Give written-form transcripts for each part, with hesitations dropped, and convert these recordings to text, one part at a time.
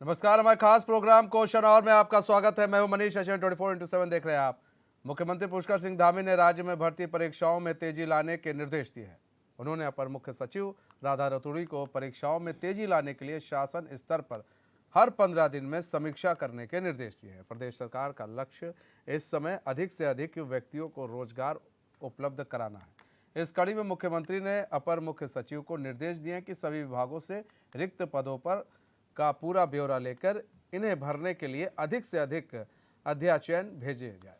नमस्कार, हमारे खास प्रोग्राम क्वेश्चन और में आपका स्वागत है। मैं हूं मनीष। एशियन 24x7 देख रहे हैं आप। मुख्यमंत्री पुष्कर सिंह धामी ने राज्य में भर्ती परीक्षाओं में तेजी लाने के निर्देश दिए हैं। उन्होंने अपर मुख्य सचिव राधा रतूड़ी को परीक्षाओं में तेजी लाने के लिए शासन स्तर पर हर 15 दिन में समीक्षा करने के निर्देश दिए हैं। प्रदेश सरकार का लक्ष्य इस समय अधिक से अधिक व्यक्तियों को रोजगार उपलब्ध कराना है। इस कड़ी में मुख्यमंत्री ने अपर मुख्य सचिव को निर्देश दिए हैं कि सभी विभागों से रिक्त पदों पर का पूरा ब्यौरा लेकर इन्हें भरने के लिए अधिक से अधिक अध्याचयन भेजे जाए।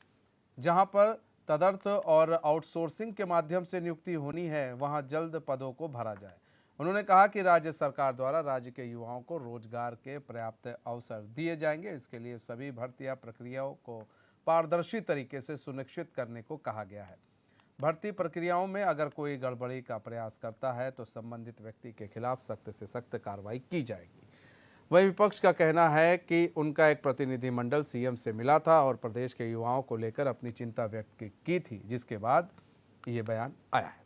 जहां पर तदर्थ और आउटसोर्सिंग के माध्यम से नियुक्ति होनी है, वहां जल्द पदों को भरा जाए। उन्होंने कहा कि राज्य सरकार द्वारा राज्य के युवाओं को रोजगार के पर्याप्त अवसर दिए जाएंगे। इसके लिए सभी भर्तियां प्रक्रियाओं को पारदर्शी तरीके से सुनिश्चित करने को कहा गया है। भर्ती प्रक्रियाओं में अगर कोई गड़बड़ी का प्रयास करता है तो संबंधित व्यक्ति के खिलाफ सख्त से सख्त कार्रवाई की जाएगी। वहीं विपक्ष का कहना है कि उनका एक प्रतिनिधिमंडल सीएम से मिला था और प्रदेश के युवाओं को लेकर अपनी चिंता व्यक्त की थी, जिसके बाद ये बयान आया है।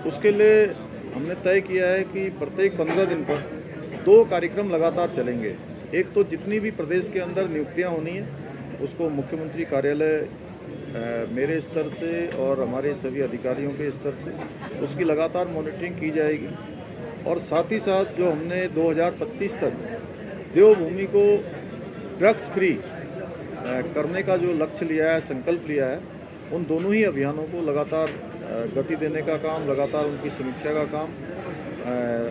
उसके लिए हमने तय किया है कि प्रत्येक 15 दिन पर 2 कार्यक्रम लगातार चलेंगे। एक तो जितनी भी प्रदेश के अंदर नियुक्तियां होनी है उसको मुख्यमंत्री कार्यालय मेरे स्तर से और हमारे सभी अधिकारियों के स्तर से उसकी लगातार मॉनिटरिंग की जाएगी। और साथ ही साथ जो हमने 2025 तक देवभूमि को ड्रग्स फ्री करने का जो लक्ष्य लिया है, संकल्प लिया है, उन दोनों ही अभियानों को लगातार गति देने का काम, लगातार उनकी समीक्षा का काम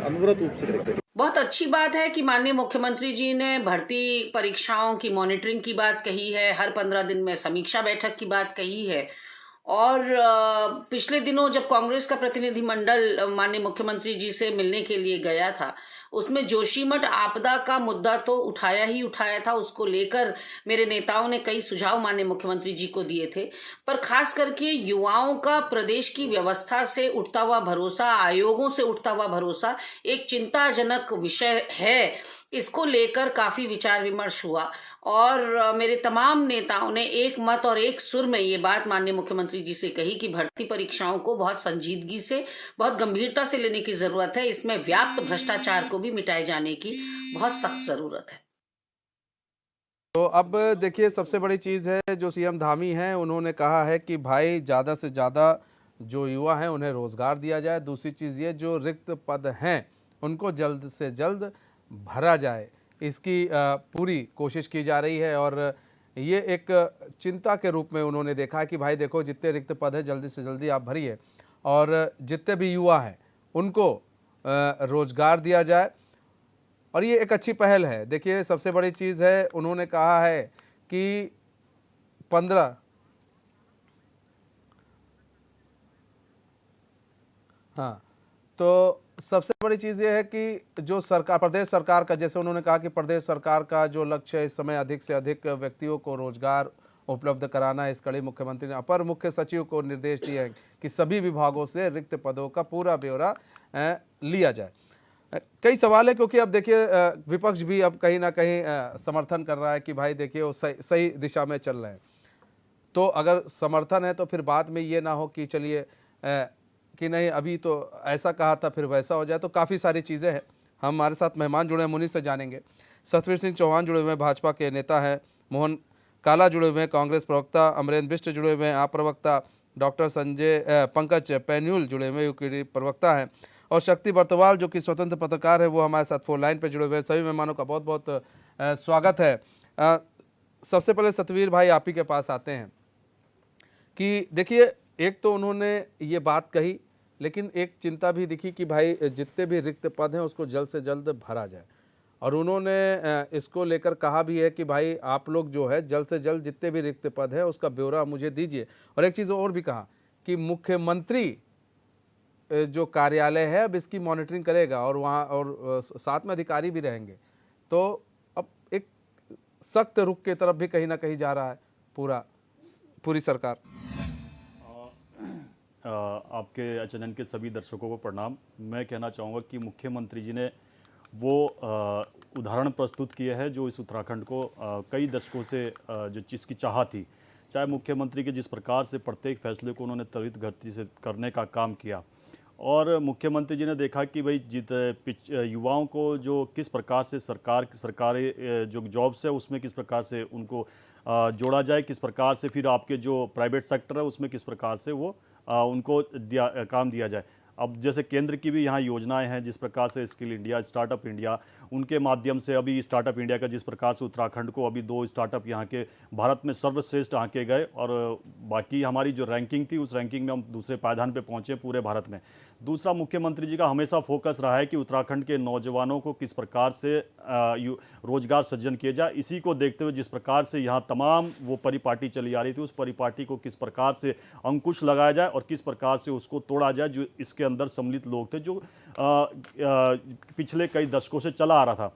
अनवरत रूप से करेंगे। बहुत अच्छी बात है कि माननीय मुख्यमंत्री जी ने भर्ती परीक्षाओं की मॉनिटरिंग की बात कही है, हर 15 दिन में समीक्षा बैठक की बात कही है। और पिछले दिनों जब कांग्रेस का प्रतिनिधिमंडल माननीय मुख्यमंत्री जी से मिलने के लिए गया था, उसमें जोशीमठ आपदा का मुद्दा तो उठाया ही उठाया था। उसको लेकर मेरे नेताओं ने कई सुझाव माननीय मुख्यमंत्री जी को दिए थे, पर खास करके युवाओं का प्रदेश की व्यवस्था से उठता हुआ भरोसा, आयोगों से उठता हुआ भरोसा एक चिंताजनक विषय है। इसको लेकर काफी विचार विमर्श हुआ और मेरे तमाम नेताओं ने एक मत और एक सुर में ये बात माननीय मुख्यमंत्री जी से कही कि भर्ती परीक्षाओं को बहुत संजीदगी से, बहुत गंभीरता से लेने की जरूरत है। इसमें व्याप्त भ्रष्टाचार को भी मिटाए जाने की बहुत सख्त जरूरत है। तो अब देखिए, सबसे बड़ी चीज़ है जो सीएम धामी हैं, उन्होंने कहा है कि भाई ज़्यादा से ज़्यादा जो युवा हैं उन्हें रोज़गार दिया जाए। दूसरी चीज़ ये, जो रिक्त पद हैं उनको जल्द से जल्द भरा जाए, इसकी पूरी कोशिश की जा रही है। और ये एक चिंता के रूप में उन्होंने देखा है कि भाई देखो, जितने रिक्त पद हैं जल्दी से जल्दी आप भरिए और जितने भी युवा हैं उनको रोज़गार दिया जाए। और ये एक अच्छी पहल है। देखिए, सबसे बड़ी चीज़ है, उन्होंने कहा है कि 15 हाँ, तो सबसे बड़ी चीज़ ये है कि जो सरकार, प्रदेश सरकार का, जैसे उन्होंने कहा कि प्रदेश सरकार का जो लक्ष्य है इस समय अधिक से अधिक व्यक्तियों को रोजगार उपलब्ध कराना है। इस कड़ी मुख्यमंत्री ने अपर मुख्य सचिव को निर्देश दिए हैं कि सभी विभागों से रिक्त पदों का पूरा ब्यौरा लिया जाए। कई सवाल है, क्योंकि अब देखिए विपक्ष भी अब कहीं ना कहीं समर्थन कर रहा है कि भाई देखिए वो सही दिशा में चल रहे हैं। तो अगर समर्थन है तो फिर बाद में ये ना हो कि चलिए कि नहीं अभी तो ऐसा कहा था फिर वैसा हो जाए। तो काफ़ी सारी चीज़ें हैं। हमारे साथ मेहमान जुड़े हैं, मुनि से जानेंगे। सतवीर सिंह चौहान जुड़े हुए हैं, भाजपा के नेता हैं। मोहन काला जुड़े हुए हैं, कांग्रेस प्रवक्ता। अमरेंद्र बिष्ट जुड़े हुए हैं, आप प्रवक्ता। डॉक्टर पंकज पैन्यूल जुड़े हुए यूकेडी प्रवक्ता हैं। और शक्ति बर्तवाल जो कि स्वतंत्र पत्रकार है, वो हमारे साथ फोन लाइन पर जुड़े हुए हैं। सभी मेहमानों का बहुत बहुत स्वागत है। सबसे पहले सतवीर भाई आप ही के पास आते हैं कि देखिए, एक तो उन्होंने ये बात कही, लेकिन एक चिंता भी दिखी कि भाई जितने भी रिक्त पद हैं उसको जल्द से जल्द भरा जाए। और उन्होंने इसको लेकर कहा भी है कि भाई आप लोग जो है जल्द से जल्द जितने भी रिक्त पद हैं उसका ब्यौरा मुझे दीजिए। और एक चीज़ और भी कहा कि मुख्यमंत्री जो कार्यालय है अब इसकी मॉनिटरिंग करेगा और वहाँ और साथ में अधिकारी भी रहेंगे। तो अब एक सख्त रुख की तरफ भी कहीं ना कहीं जा रहा है पूरी सरकार। आपके चैनल के सभी दर्शकों को प्रणाम। मैं कहना चाहूँगा कि मुख्यमंत्री जी ने वो उदाहरण प्रस्तुत किए हैं जो इस उत्तराखंड को कई दशकों से जो जिसकी चाह थी, चाहे मुख्यमंत्री के जिस प्रकार से प्रत्येक फैसले को उन्होंने त्वरित गति से करने का काम किया, और मुख्यमंत्री जी ने देखा कि भाई युवाओं को जो किस प्रकार से सरकारी जो जॉब्स है उसमें किस प्रकार से उनको जोड़ा जाए, किस प्रकार से फिर आपके जो प्राइवेट सेक्टर है उसमें किस प्रकार से वो उनको काम दिया जाए। अब जैसे केंद्र की भी यहाँ योजनाएं हैं, जिस प्रकार से स्किल इंडिया, स्टार्टअप इंडिया, उनके माध्यम से अभी स्टार्टअप इंडिया का जिस प्रकार से उत्तराखंड को अभी 2 स्टार्टअप यहाँ के भारत में सर्वश्रेष्ठ आंके गए, और बाकी हमारी जो रैंकिंग थी उस रैंकिंग में हम दूसरे पायदान पे पहुँचे पूरे भारत में। दूसरा, मुख्यमंत्री जी का हमेशा फोकस रहा है कि उत्तराखंड के नौजवानों को किस प्रकार से रोजगार सृजन किया जाए। इसी को देखते हुए जिस प्रकार से यहाँ तमाम वो परिपाटी चली आ रही थी, उस परिपाटी को किस प्रकार से अंकुश लगाया जाए और किस प्रकार से उसको तोड़ा जाए, जो इसके अंदर सम्मिलित लोग थे, जो पिछले कई दशकों से चला आ रहा था।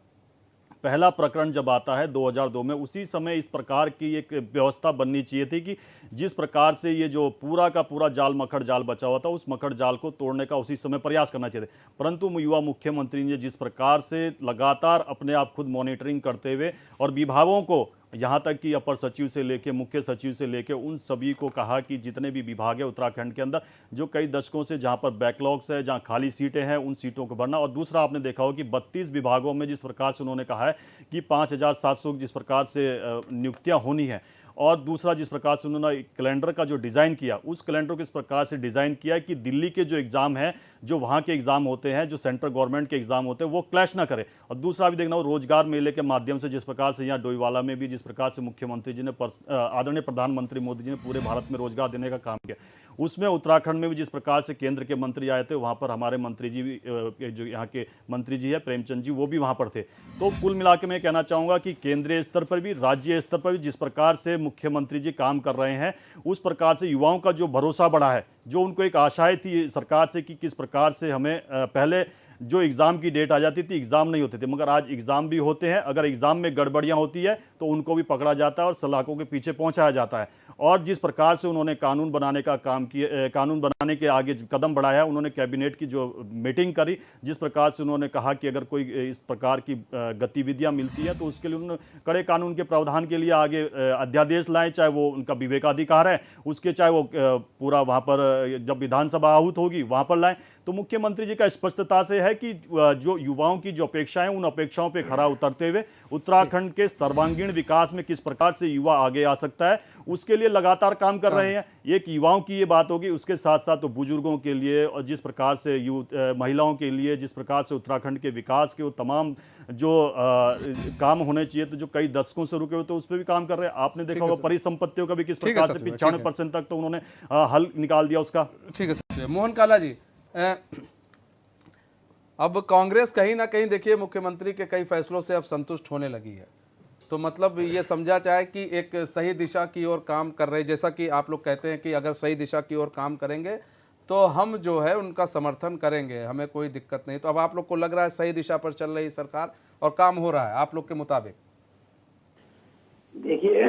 पहला प्रकरण जब आता है 2002 में, उसी समय इस प्रकार की एक व्यवस्था बननी चाहिए थी कि जिस प्रकार से ये जो पूरा का पूरा जाल, मकड़ जाल बचा हुआ था, उस मकड़ जाल को तोड़ने का उसी समय प्रयास करना चाहिए था। परंतु युवा मुख्यमंत्री ने जिस प्रकार से लगातार अपने आप खुद मॉनिटरिंग करते हुए और विभागों को, यहाँ तक कि अपर सचिव से लेके मुख्य सचिव से लेके उन सभी को कहा कि जितने भी विभाग है उत्तराखंड के अंदर, जो कई दशकों से जहाँ पर बैकलॉग्स है, जहाँ खाली सीटें हैं, उन सीटों को भरना। और दूसरा, आपने देखा हो कि 32 विभागों में जिस प्रकार से उन्होंने कहा है कि 5700 जिस प्रकार से नियुक्तियाँ होनी है, और दूसरा जिस प्रकार से उन्होंने कैलेंडर का जो डिज़ाइन किया, उस कैलेंडर को इस प्रकार से डिज़ाइन किया कि दिल्ली के जो एग्ज़ाम हैं, जो वहाँ के एग्ज़ाम होते हैं, जो सेंट्रल गवर्नमेंट के एग्ज़ाम होते हैं, वो क्लैश ना करे। और दूसरा भी देखना हो, रोजगार मेले के माध्यम से जिस प्रकार से यहाँ डोईवाला में भी जिस प्रकार से मुख्यमंत्री जी ने आदरणीय प्रधानमंत्री मोदी जी ने पूरे भारत में रोजगार देने का काम किया, उसमें उत्तराखंड में भी जिस प्रकार से केंद्र के मंत्री आए थे, वहाँ पर हमारे मंत्री जी भी, जो यहाँ के मंत्री जी है प्रेमचंद जी, वो भी वहाँ पर थे। तो कुल मिला के मैं कहना चाहूँगा कि केंद्रीय स्तर पर भी, राज्य स्तर पर भी जिस प्रकार से मुख्यमंत्री जी काम कर रहे हैं, उस प्रकार से युवाओं का जो भरोसा बढ़ा है, जो उनको एक आशाएं थी सरकार से कि किस प्रकार से हमें पहले जो एग्ज़ाम की डेट आ जाती थी, एग्ज़ाम नहीं होते थे, मगर आज एग्ज़ाम भी होते हैं। अगर एग्ज़ाम में गड़बड़ियां होती है तो उनको भी पकड़ा जाता है और सलाखों के पीछे पहुंचाया जाता है। और जिस प्रकार से उन्होंने कानून बनाने का काम किया, कानून बनाने के आगे कदम बढ़ाया, उन्होंने कैबिनेट की जो मीटिंग करी, जिस प्रकार से उन्होंने कहा कि अगर कोई इस प्रकार की गतिविधियां मिलती हैं तो उसके लिए उन्होंने कड़े कानून के प्रावधान के लिए आगे अध्यादेश लाए, चाहे वो उनका विवेकाधिकार है उसके, चाहे वो पूरा वहाँ पर जब विधानसभा आहूत होगी वहाँ पर लाएं। तो मुख्यमंत्री जी का स्पष्टता से है कि जो युवाओं की जो अपेक्षाएं, उन अपेक्षाओं पे खरा उतरते हुए उत्तराखंड के सर्वांगीण विकास में किस प्रकार से युवा आगे आ सकता है, उसके लिए लगातार काम कर रहे हैं। एक युवाओं की ये बात होगी, उसके साथ साथ तो बुजुर्गों के लिए और जिस प्रकार से महिलाओं के लिए, जिस प्रकार से उत्तराखंड के विकास के वो तमाम जो काम होने चाहिए, तो जो कई दशकों से रुके हुए तो उस पर भी काम कर रहे हैं। आपने देखा होगा परिसंपत्तियों का भी किस प्रकार से 95% तक तो उन्होंने हल निकाल दिया उसका। ठीक है सर। मोहन काला जी, अब कांग्रेस कहीं ना कहीं देखिए मुख्यमंत्री के कई फैसलों से अब संतुष्ट होने लगी है, तो मतलब ये समझा जाए कि एक सही दिशा की ओर काम कर रहे, जैसा कि आप लोग कहते हैं कि अगर सही दिशा की ओर काम करेंगे तो हम जो है उनका समर्थन करेंगे, हमें कोई दिक्कत नहीं। तो अब आप लोग को लग रहा है सही दिशा पर चल रही सरकार और काम हो रहा है आप लोग के मुताबिक? देखिए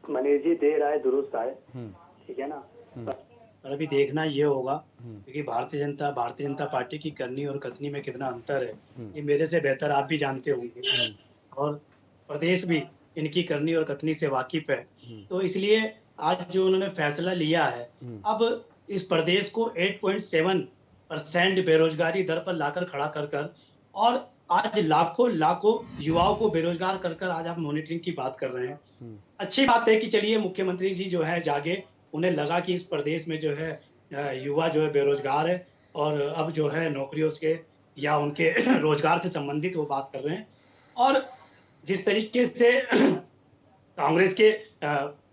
मनीष जी, देर आए दुरुस्त आए, ठीक है ना। पर अभी देखना ये होगा क्योंकि भारतीय जनता पार्टी की करनी और कथनी में कितना अंतर है, ये मेरे से बेहतर आप भी जानते होंगे, और प्रदेश भी इनकी करनी और कथनी से वाकिफ है। तो इसलिए आज जो उन्होंने फैसला लिया है, अब इस प्रदेश को 8.7% बेरोजगारी दर पर लाकर खड़ा कर और आज लाखों युवाओं को बेरोजगार कर आज आप मॉनिटरिंग की बात कर रहे हैं। अच्छी बात है कि चलिए मुख्यमंत्री जी जो है जागे, उन्हें लगा कि इस प्रदेश में जो है युवा जो है बेरोजगार है और अब जो है नौकरियों के या उनके रोजगार से संबंधित वो बात कर रहे हैं। और जिस तरीके से कांग्रेस के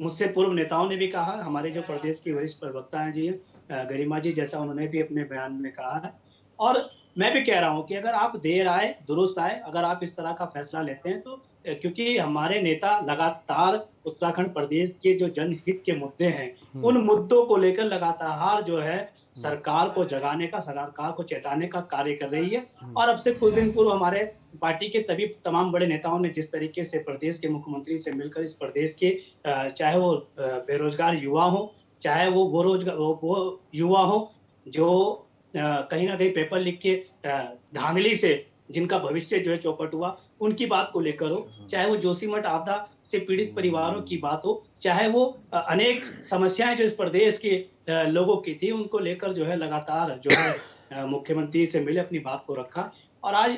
मुझसे पूर्व नेताओं ने भी कहा, हमारे जो प्रदेश की वरिष्ठ प्रवक्ता हैं जी गरिमा जी, जैसा उन्होंने भी अपने बयान में कहा है, और मैं भी कह रहा हूं कि अगर आप देर आए दुरुस्त आए, अगर आप इस तरह का फैसला लेते हैं तो क्योंकि हमारे नेता लगातार उत्तराखंड प्रदेश के जो जनहित के मुद्दे हैं, उन मुद्दों को लेकर लगातार जो है सरकार को जगाने का, सरकार को चेताने का कार्य कर रही है। और अब से कुछ दिन पूर्व हमारे पार्टी के तभी तमाम बड़े नेताओं ने जिस तरीके से प्रदेश के मुख्यमंत्री से मिलकर इस प्रदेश के चाहे वो बेरोजगार युवा हो, चाहे वो युवा हो जो कहीं ना कहीं पेपर लिख के धांधली से जिनका भविष्य जो है चौपट हुआ, उनकी बात को लेकर हो, चाहे वो जोशीमठ आपदा से पीड़ित परिवारों की बात हो, चाहे वो अनेक समस्याएं जो इस प्रदेश के लोगों की थी, उनको लेकर जो है लगातार जो है मुख्यमंत्री से मिले, अपनी बात को रखा। और आज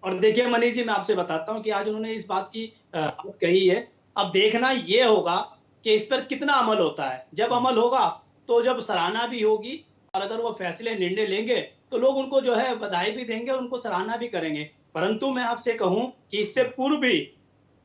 और देखिए मनीष जी, मैं आपसे बताता हूँ कि आज उन्होंने इस बात की बात कही है। अब देखना ये होगा कि इस पर कितना अमल होता है। जब अमल होगा तो जब सराहना भी होगी, और अगर वो फैसले निर्णय लेंगे तो लोग उनको जो है बधाई भी देंगे और उनको सराहना भी करेंगे। परंतु मैं आपसे कहूँ कि इससे पूर्व भी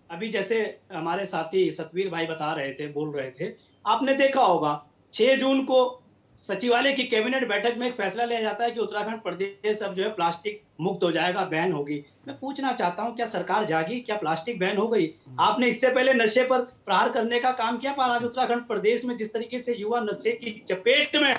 अभी जैसे हमारे साथी सतवीर भाई बता रहे थे, बोल रहे थे, आपने देखा होगा 6 जून को सचिवालय की कैबिनेट बैठक में एक फैसला लिया जाता है कि उत्तराखंड प्रदेश अब जो है प्लास्टिक मुक्त हो जाएगा, बैन होगी। मैं पूछना चाहता हूं, क्या सरकार जागी? क्या प्लास्टिक बैन हो गई? आपने इससे पहले नशे पर प्रहार करने का काम किया, पर आज उत्तराखंड प्रदेश में जिस तरीके से युवा नशे की चपेट में,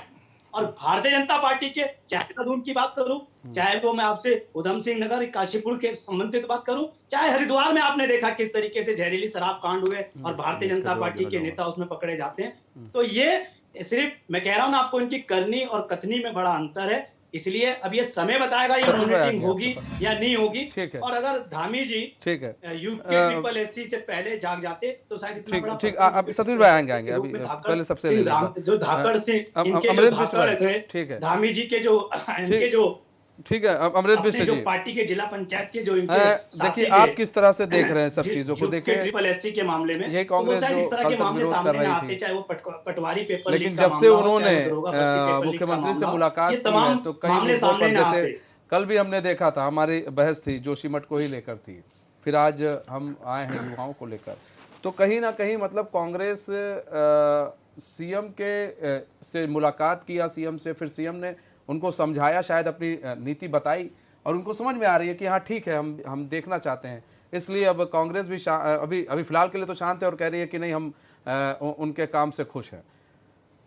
और भारतीय जनता पार्टी के, चाहे देहरादून की बात करूं, चाहे वो मैं आपसे उधम सिंह नगर काशीपुर के संबंधित बात करूं, चाहे हरिद्वार में आपने देखा किस तरीके से जहरीली शराब कांड हुए और भारतीय जनता पार्टी के नेता उसमें पकड़े जाते हैं। तो ये सिर्फ मैं कह रहा हूं ना आपको, इनकी करनी और कथनी में बड़ा अंतर है। इसलिए अब ये समय बताएगा ये सचिन भाई आ मॉनिटरिंग गया होगी आपके पास। या नहीं होगी। ठीक है। और अगर धामी जी ठीक है। यूपी ट्रिपल एससी से पहले जाग जाते तो शायद इतना ठीक बड़ा ठीक प्रश्न अब सतवीर भाई आएंगे आएंगे के रूप अभी में धाकड़ पहले सबसे ले सिंह लेंगे जो धाकड़ सिंह इनके जो अमृत बिष्ट धाकड़ भाई थे, ठीक है धामी जी के जो इनके ठीक जो ठीक है अमृत अपने बिष्ट जो जी पार्टी के जिला पंचायत के जो इनके देखिए साथी आप थे, किस तरह से देख रहे हैं सब चीजों को यूपी देखिए ट्रिपल एससी के मामले में, यही तो वो कांग्रेस शायद जो इस तरह कल के तक मामले विरोध कर सामने रही ना आते, थी चाहे वो पटवारी पेपर लीक लेकिन का जब से मामला हो, उन्होंने चाहे वो दरोगा भर्ती पेपर लीक का मुख्यमंत्री से मामला हो, मुलाकात ये की है तमाम तो कई मामले मुद्दों सामने पर ना जैसे आते। कल भी हमने देखा था हमारी बहस थी जोशीमठ को ही लेकर थी, फिर आज हम आए हैं युवाओं को लेकर, तो कहीं ना कहीं मतलब कांग्रेस सीएम के से मुलाकात किया सीएम से, फिर सीएम ने उनको समझाया, शायद अपनी नीति बताई और उनको समझ में आ रही है कि हाँ ठीक है हम देखना चाहते हैं, इसलिए अब कांग्रेस भी अभी अभी फिलहाल के लिए तो शांत है और कह रही है कि नहीं हम उनके काम से खुश हैं।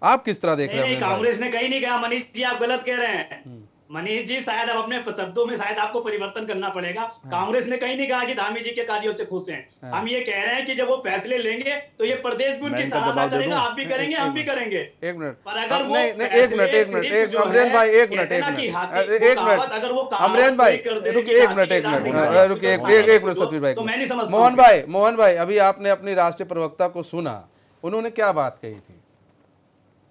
आप किस तरह देख नहीं रहे नहीं, हैं अमरीश कांग्रेस ने कहीं नहीं कहा मनीष जी, आप गलत कह रहे हैं। मनीष जी शायद अब अपने शब्दों में शायद आपको परिवर्तन करना पड़ेगा। कांग्रेस ने कहीं नहीं कहा कि धामी जी के कार्यों से खुश हैं। हम ये कह रहे हैं कि जब वो फैसले लेंगे तो ये प्रदेश भी मैं उनकी इनका सराहना जवाब दे करेगा, दूं? आप भी करेंगे, हम भी करेंगे। एक मिनट पर अगर वो नहीं नहीं एक मिनट अमरेंद्र भाई एक मिनट अगर वो अमरेंद्र भाई रुकिए एक मिनट रुकिए एक मिनट सतवीर भाई तो मैं नहीं समझता। मोहन भाई अभी आपने अपनी राष्ट्रीय प्रवक्ता को सुना, उन्होंने क्या बात कही थी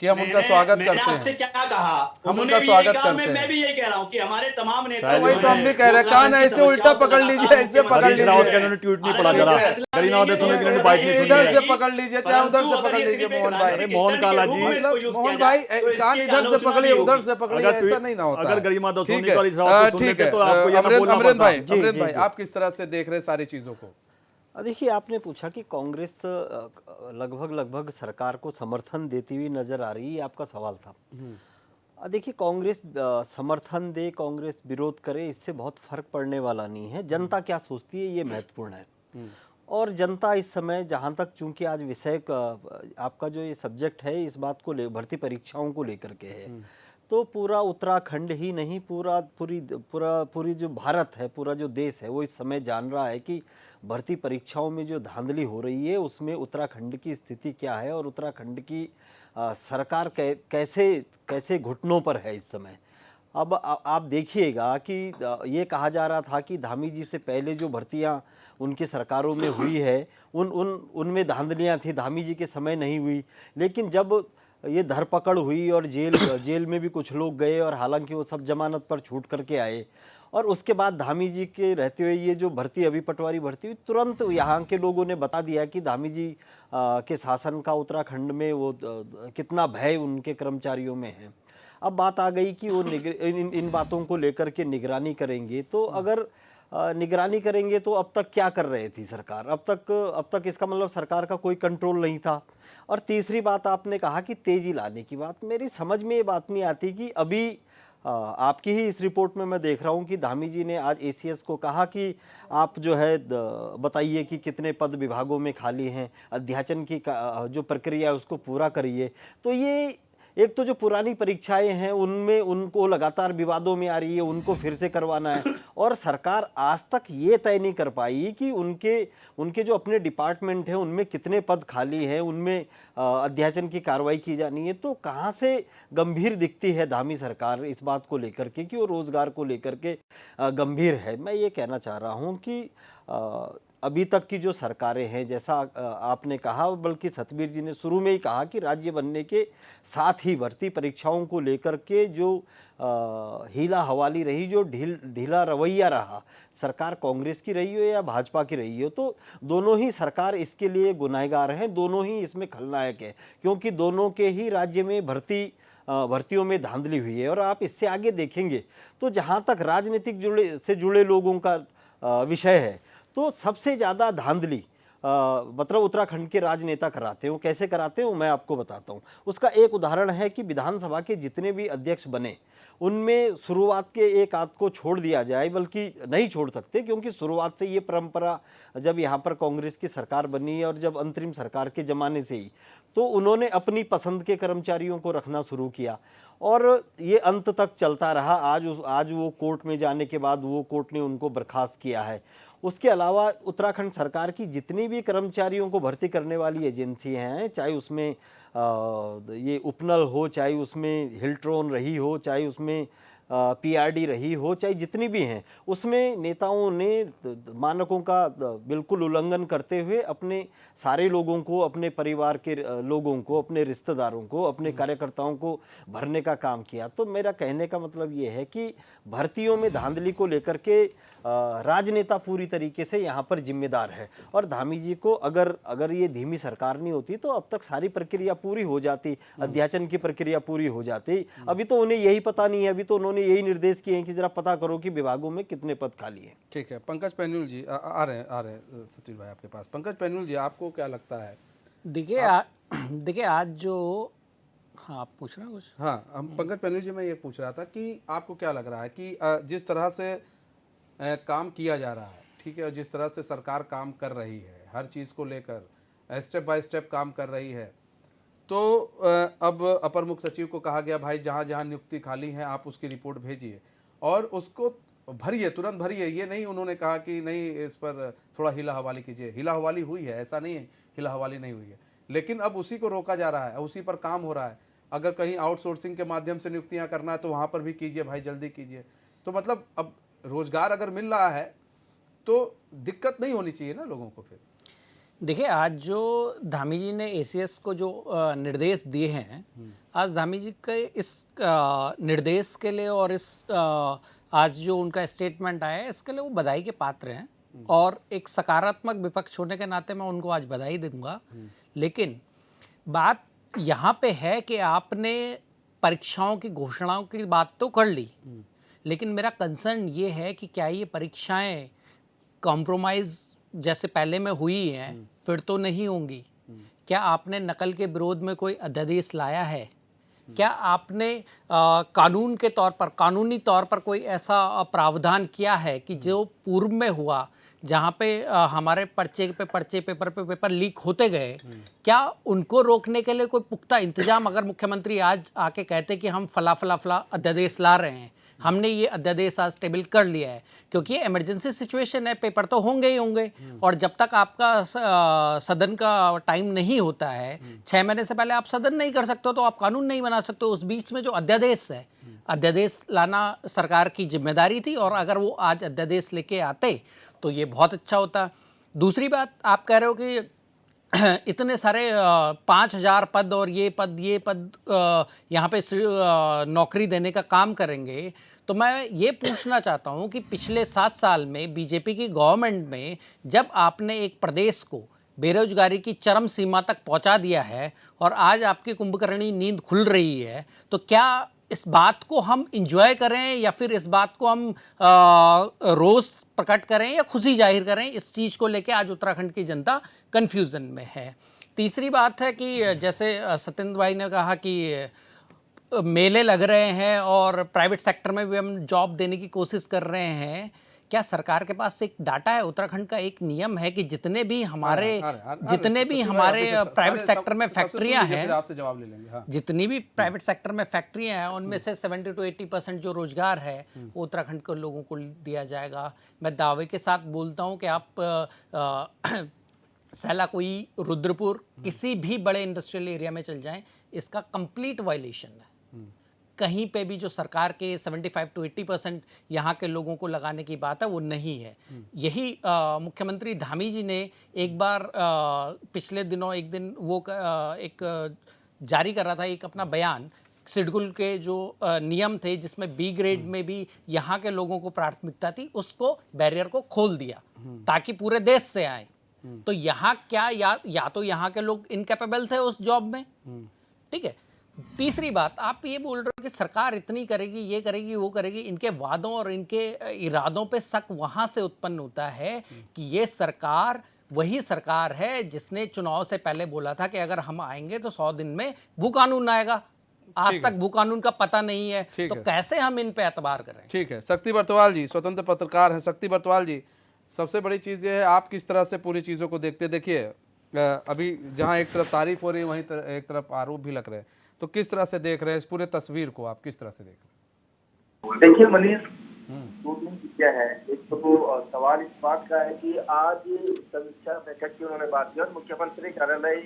कि हम उनका स्वागत करते हैं? आपसे क्या कहा? हम उनका स्वागत करते हैं। मैं भी यही कह रहा हूँ कि हमारे तमाम नेता वही तो हम भी कह रहे हैं, कान ऐसे उल्टा पकड़ लीजिए, ऐसे पकड़ हरीश रावत का लीजिए, इन्होंने ट्वीट नहीं पढ़ा जरा, करीना देशों की इन्होंने बाइट नहीं सुनी इधर है। से पकड़ लीजिए चाहे उधर से पकड़ लीजिए मोहन भाई। अरे मोहन काला जी, मतलब मोहन भाई कान इधर से पकड़िए उधर से पकड़िए, ऐसा नहीं ना होता। अगर गरिमा दसोनी ठीक है, को हरीश रावत को सुन ठीक लेते है तो आपको ये ना बोलना अमरेंद्र भाई पड़ता। अमरेंद्र भाई आप किस तरह से देख रहे हैं सारी चीजों को? देखिए आपने पूछा कि कांग्रेस लगभग सरकार को समर्थन देती हुई नजर आ रही है, आपका सवाल था। देखिए कांग्रेस समर्थन दे, कांग्रेस विरोध करे, इससे बहुत फर्क पड़ने वाला नहीं है। जनता क्या सोचती है ये महत्वपूर्ण है। और जनता इस समय जहाँ तक, चूंकि आज विषय आपका जो ये सब्जेक्ट है इस बात को ले, भर्ती परीक्षाओं को लेकर के है, तो पूरा उत्तराखंड ही नहीं पूरी जो भारत है, पूरा जो देश है वो इस समय जान रहा है कि भर्ती परीक्षाओं में जो धांधली हो रही है उसमें उत्तराखंड की स्थिति क्या है और उत्तराखंड की सरकार कैसे घुटनों पर है इस समय। अब आप देखिएगा कि ये कहा जा रहा था कि धामी जी से पहले जो भर्तियां उनकी सरकारों में हुई है उनमें धांधलियां थी, धामी जी के समय नहीं हुई। लेकिन जब ये धरपकड़ हुई और जेल में भी कुछ लोग गए और हालांकि वो सब जमानत पर छूट करके आए, और उसके बाद धामी जी के रहते हुए ये जो भर्ती अभी पटवारी भर्ती हुई, तुरंत यहाँ के लोगों ने बता दिया कि धामी जी के शासन का उत्तराखंड में वो कितना भय उनके कर्मचारियों में है। अब बात आ गई कि वो इन बातों को लेकर के निगरानी करेंगे। तो अगर निगरानी करेंगे तो अब तक क्या कर रही थी सरकार? अब तक इसका मतलब सरकार का कोई कंट्रोल नहीं था। और तीसरी बात आपने कहा कि तेजी लाने की बात, मेरी समझ में ये बात नहीं आती कि अभी आपकी ही इस रिपोर्ट में मैं देख रहा हूँ कि धामी जी ने आज एसीएस को कहा कि आप जो है बताइए कि कितने पद विभागों में खाली हैं, अध्याचन की जो प्रक्रिया है उसको पूरा करिए। तो ये एक तो जो पुरानी परीक्षाएं हैं उनमें उनको लगातार विवादों में आ रही है, उनको फिर से करवाना है। और सरकार आज तक ये तय नहीं कर पाई कि उनके जो अपने डिपार्टमेंट हैं उनमें कितने पद खाली हैं, उनमें अध्याचन की कार्रवाई की जानी है। तो कहाँ से गंभीर दिखती है धामी सरकार इस बात को लेकर के कि वो रोजगार को लेकर के गंभीर है। मैं ये कहना चाह रहा हूँ कि अभी तक की जो सरकारें हैं, जैसा आपने कहा, बल्कि सतबीर जी ने शुरू में ही कहा कि राज्य बनने के साथ ही भर्ती परीक्षाओं को लेकर के जो हीला हवाली रही, जो ढीला रवैया रहा, सरकार कांग्रेस की रही हो या भाजपा की रही हो, तो दोनों ही सरकार इसके लिए गुनहगार हैं, दोनों ही इसमें खलनायक हैं, क्योंकि दोनों के ही राज्य में भर्तियों में धांधली हुई है। और आप इससे आगे देखेंगे तो जहाँ तक राजनीतिक से जुड़े लोगों का विषय है, तो सबसे ज़्यादा धांधली मतलब उत्तराखंड के राजनेता कराते हैं। वो कैसे कराते हैं वो मैं आपको बताता हूँ। उसका एक उदाहरण है कि विधानसभा के जितने भी अध्यक्ष बने उनमें शुरुआत के एक आध को छोड़ दिया जाए, बल्कि नहीं छोड़ सकते, क्योंकि शुरुआत से ये परंपरा जब यहाँ पर कांग्रेस की सरकार बनी और जब अंतरिम सरकार के ज़माने से ही, तो उन्होंने अपनी पसंद के कर्मचारियों को रखना शुरू किया और ये अंत तक चलता रहा। आज वो कोर्ट में जाने के बाद वो कोर्ट ने उनको बर्खास्त किया है। उसके अलावा उत्तराखंड सरकार की जितनी भी कर्मचारियों को भर्ती करने वाली एजेंसियां हैं, चाहे उसमें ये उपनल हो, चाहे उसमें हिल्ट्रॉन रही हो, चाहे उसमें पीआरडी रही हो, चाहे जितनी भी हैं, उसमें नेताओं ने मानकों का बिल्कुल उल्लंघन करते हुए अपने सारे लोगों को, अपने परिवार के लोगों को, अपने रिश्तेदारों को, अपने कार्यकर्ताओं को भरने का काम किया। तो मेरा कहने का मतलब ये है कि भर्तियों में धांधली को लेकर के राजनेता पूरी तरीके से यहाँ पर जिम्मेदार है। और धामी जी को अगर ये धीमी सरकार नहीं होती तो अब तक सारी प्रक्रिया पूरी हो जाती, अध्याचन की प्रक्रिया पूरी हो जाती। अभी तो उन्हें यही पता नहीं है, अभी तो उन्होंने यही निर्देश किए हैं कि जरा पता करो कि विभागों में कितने पद खाली हैं। ठीक है, पंकज पैन्यूल जी आ रहे हैं सतीश भाई आपके पास। पंकज पैन्यूल जी, आपको क्या लगता है? देखिए आज जो, हाँ आप पूछ रहे हैं कुछ? हाँ, हम पंकज पैन्यूल जी, मैं ये पूछ रहा था कि आपको क्या लग रहा है कि जिस तरह से काम किया जा रहा है, ठीक है, और जिस तरह से सरकार काम कर रही है, हर चीज़ को लेकर स्टेप बाय स्टेप काम कर रही है, तो अब अपर मुख्य सचिव को कहा गया भाई जहाँ जहाँ नियुक्ति खाली है आप उसकी रिपोर्ट भेजिए और उसको भरिए, तुरंत भरिए। ये नहीं उन्होंने कहा कि नहीं इस पर थोड़ा हिला हवाली कीजिए। हिला हवाली हुई है, ऐसा नहीं है हिला हवाली नहीं हुई है, लेकिन अब उसी को रोका जा रहा है, उसी पर काम हो रहा है। अगर कहीं आउटसोर्सिंग के माध्यम से नियुक्तियाँ करना है तो वहाँ पर भी कीजिए भाई, जल्दी कीजिए। तो मतलब अब रोजगार अगर मिल रहा है तो दिक्कत नहीं होनी चाहिए ना लोगों को। फिर देखिए आज जो धामी जी ने एसीएस को जो निर्देश दिए हैं, आज धामी जी के इस निर्देश के लिए और इस आज जो उनका स्टेटमेंट आया है इसके लिए वो बधाई के पात्र हैं और एक सकारात्मक विपक्ष होने के नाते मैं उनको आज बधाई दूंगा। लेकिन बात यहाँ पे है कि आपने परीक्षाओं की घोषणाओं की बात तो कर ली, लेकिन मेरा कंसर्न ये है कि क्या ये परीक्षाएं कॉम्प्रोमाइज़ जैसे पहले में हुई हैं फिर तो नहीं होंगी? क्या आपने नकल के विरोध में कोई अध्यादेश लाया है? क्या आपने कानून के तौर पर, कानूनी तौर पर कोई ऐसा प्रावधान किया है कि जो पूर्व में हुआ, जहाँ पे हमारे पेपर पे पेपर लीक होते गए, क्या उनको रोकने के लिए कोई पुख्ता इंतजाम, अगर मुख्यमंत्री आज आके कहते कि हम फला अध्यादेश ला रहे हैं, हमने ये अध्यादेश आज टेबल कर लिया है, क्योंकि ये इमरजेंसी सिचुएशन है, पेपर तो होंगे ही होंगे और जब तक आपका सदन का टाइम नहीं होता है, 6 महीने से पहले आप सदन नहीं कर सकते हो तो आप कानून नहीं बना सकते। उस बीच में जो अध्यादेश है, अध्यादेश लाना सरकार की जिम्मेदारी थी और अगर वो आज अध्यादेश लेके आते तो ये बहुत अच्छा होता। दूसरी बात, आप कह रहे हो कि इतने सारे 5,000 पद और ये पद यहाँ पे नौकरी देने का काम करेंगे, तो मैं ये पूछना चाहता हूँ कि पिछले 7 साल में बीजेपी की गवर्नमेंट में जब आपने एक प्रदेश को बेरोजगारी की चरम सीमा तक पहुँचा दिया है और आज आपकी कुंभकर्णी नींद खुल रही है, तो क्या इस बात को हम इंजॉय करें या फिर इस बात को हम रोज़ प्रकट करें या खुशी जाहिर करें? इस चीज़ को लेके आज उत्तराखंड की जनता कन्फ्यूज़न में है। तीसरी बात है कि जैसे सत्येंद्र भाई ने कहा कि मेले लग रहे हैं और प्राइवेट सेक्टर में भी हम जॉब देने की कोशिश कर रहे हैं, क्या सरकार के पास एक डाटा है? उत्तराखंड का एक नियम है कि जितने भी हमारे प्राइवेट सेक्टर में फैक्ट्रियां हैं, आपसे जवाब ले लेंगे। हाँ। जितनी भी प्राइवेट सेक्टर में फैक्ट्रियां हैं उनमें से 70 to 80% जो रोजगार है वो उत्तराखंड के लोगों को दिया जाएगा। मैं दावे के साथ बोलता हूं कि आप सैला कोई रुद्रपुर किसी भी बड़े इंडस्ट्रियल एरिया में चल जाएं, इसका कंप्लीट वायलेशन है। कहीं पे भी जो सरकार के 75 to 80% यहाँ के लोगों को लगाने की बात है वो नहीं है। यही मुख्यमंत्री धामी जी ने एक बार पिछले दिनों एक दिन वो एक जारी कर रहा था एक अपना बयान, सिडकुल के जो नियम थे जिसमें बी ग्रेड में भी यहाँ के लोगों को प्राथमिकता थी, उसको बैरियर को खोल दिया ताकि पूरे देश से आए। तो यहाँ क्या या तो यहाँ के लोग इनकेपेबल थे उस जॉब में, ठीक है। तीसरी बात, आप ये बोल रहे हो कि सरकार इतनी करेगी, ये करेगी, वो करेगी। इनके वादों और इनके इरादों पे शक वहां से उत्पन्न होता है कि ये सरकार वही सरकार है जिसने चुनाव से पहले बोला था कि अगर हम आएंगे तो 100 दिन में भू कानून आएगा। आज तक भू कानून का पता नहीं है, तो कैसे हम इन पे एतबार करें? ठीक है, शक्ति बर्तवाल जी स्वतंत्र पत्रकार हैं। शक्ति बर्तवाल जी, सबसे बड़ी चीज़ ये है, आप किस तरह से पूरी चीज़ों को देखते? देखिए अभी जहाँ एक तरफ तारीफ हो रही है वहीं एक तरफ आरोप भी लग रहे हैं, तो किस तरह से देख रहे हैं इस पूरे तस्वीर को? आप किस तरह से देख रहे हैं? देखिए मनीष, दो तीन चीजें हैं। एक तो सवाल इस बात का है कि आज समीक्षा बैठक की उन्होंने बात की और मुख्यमंत्री कार्यालय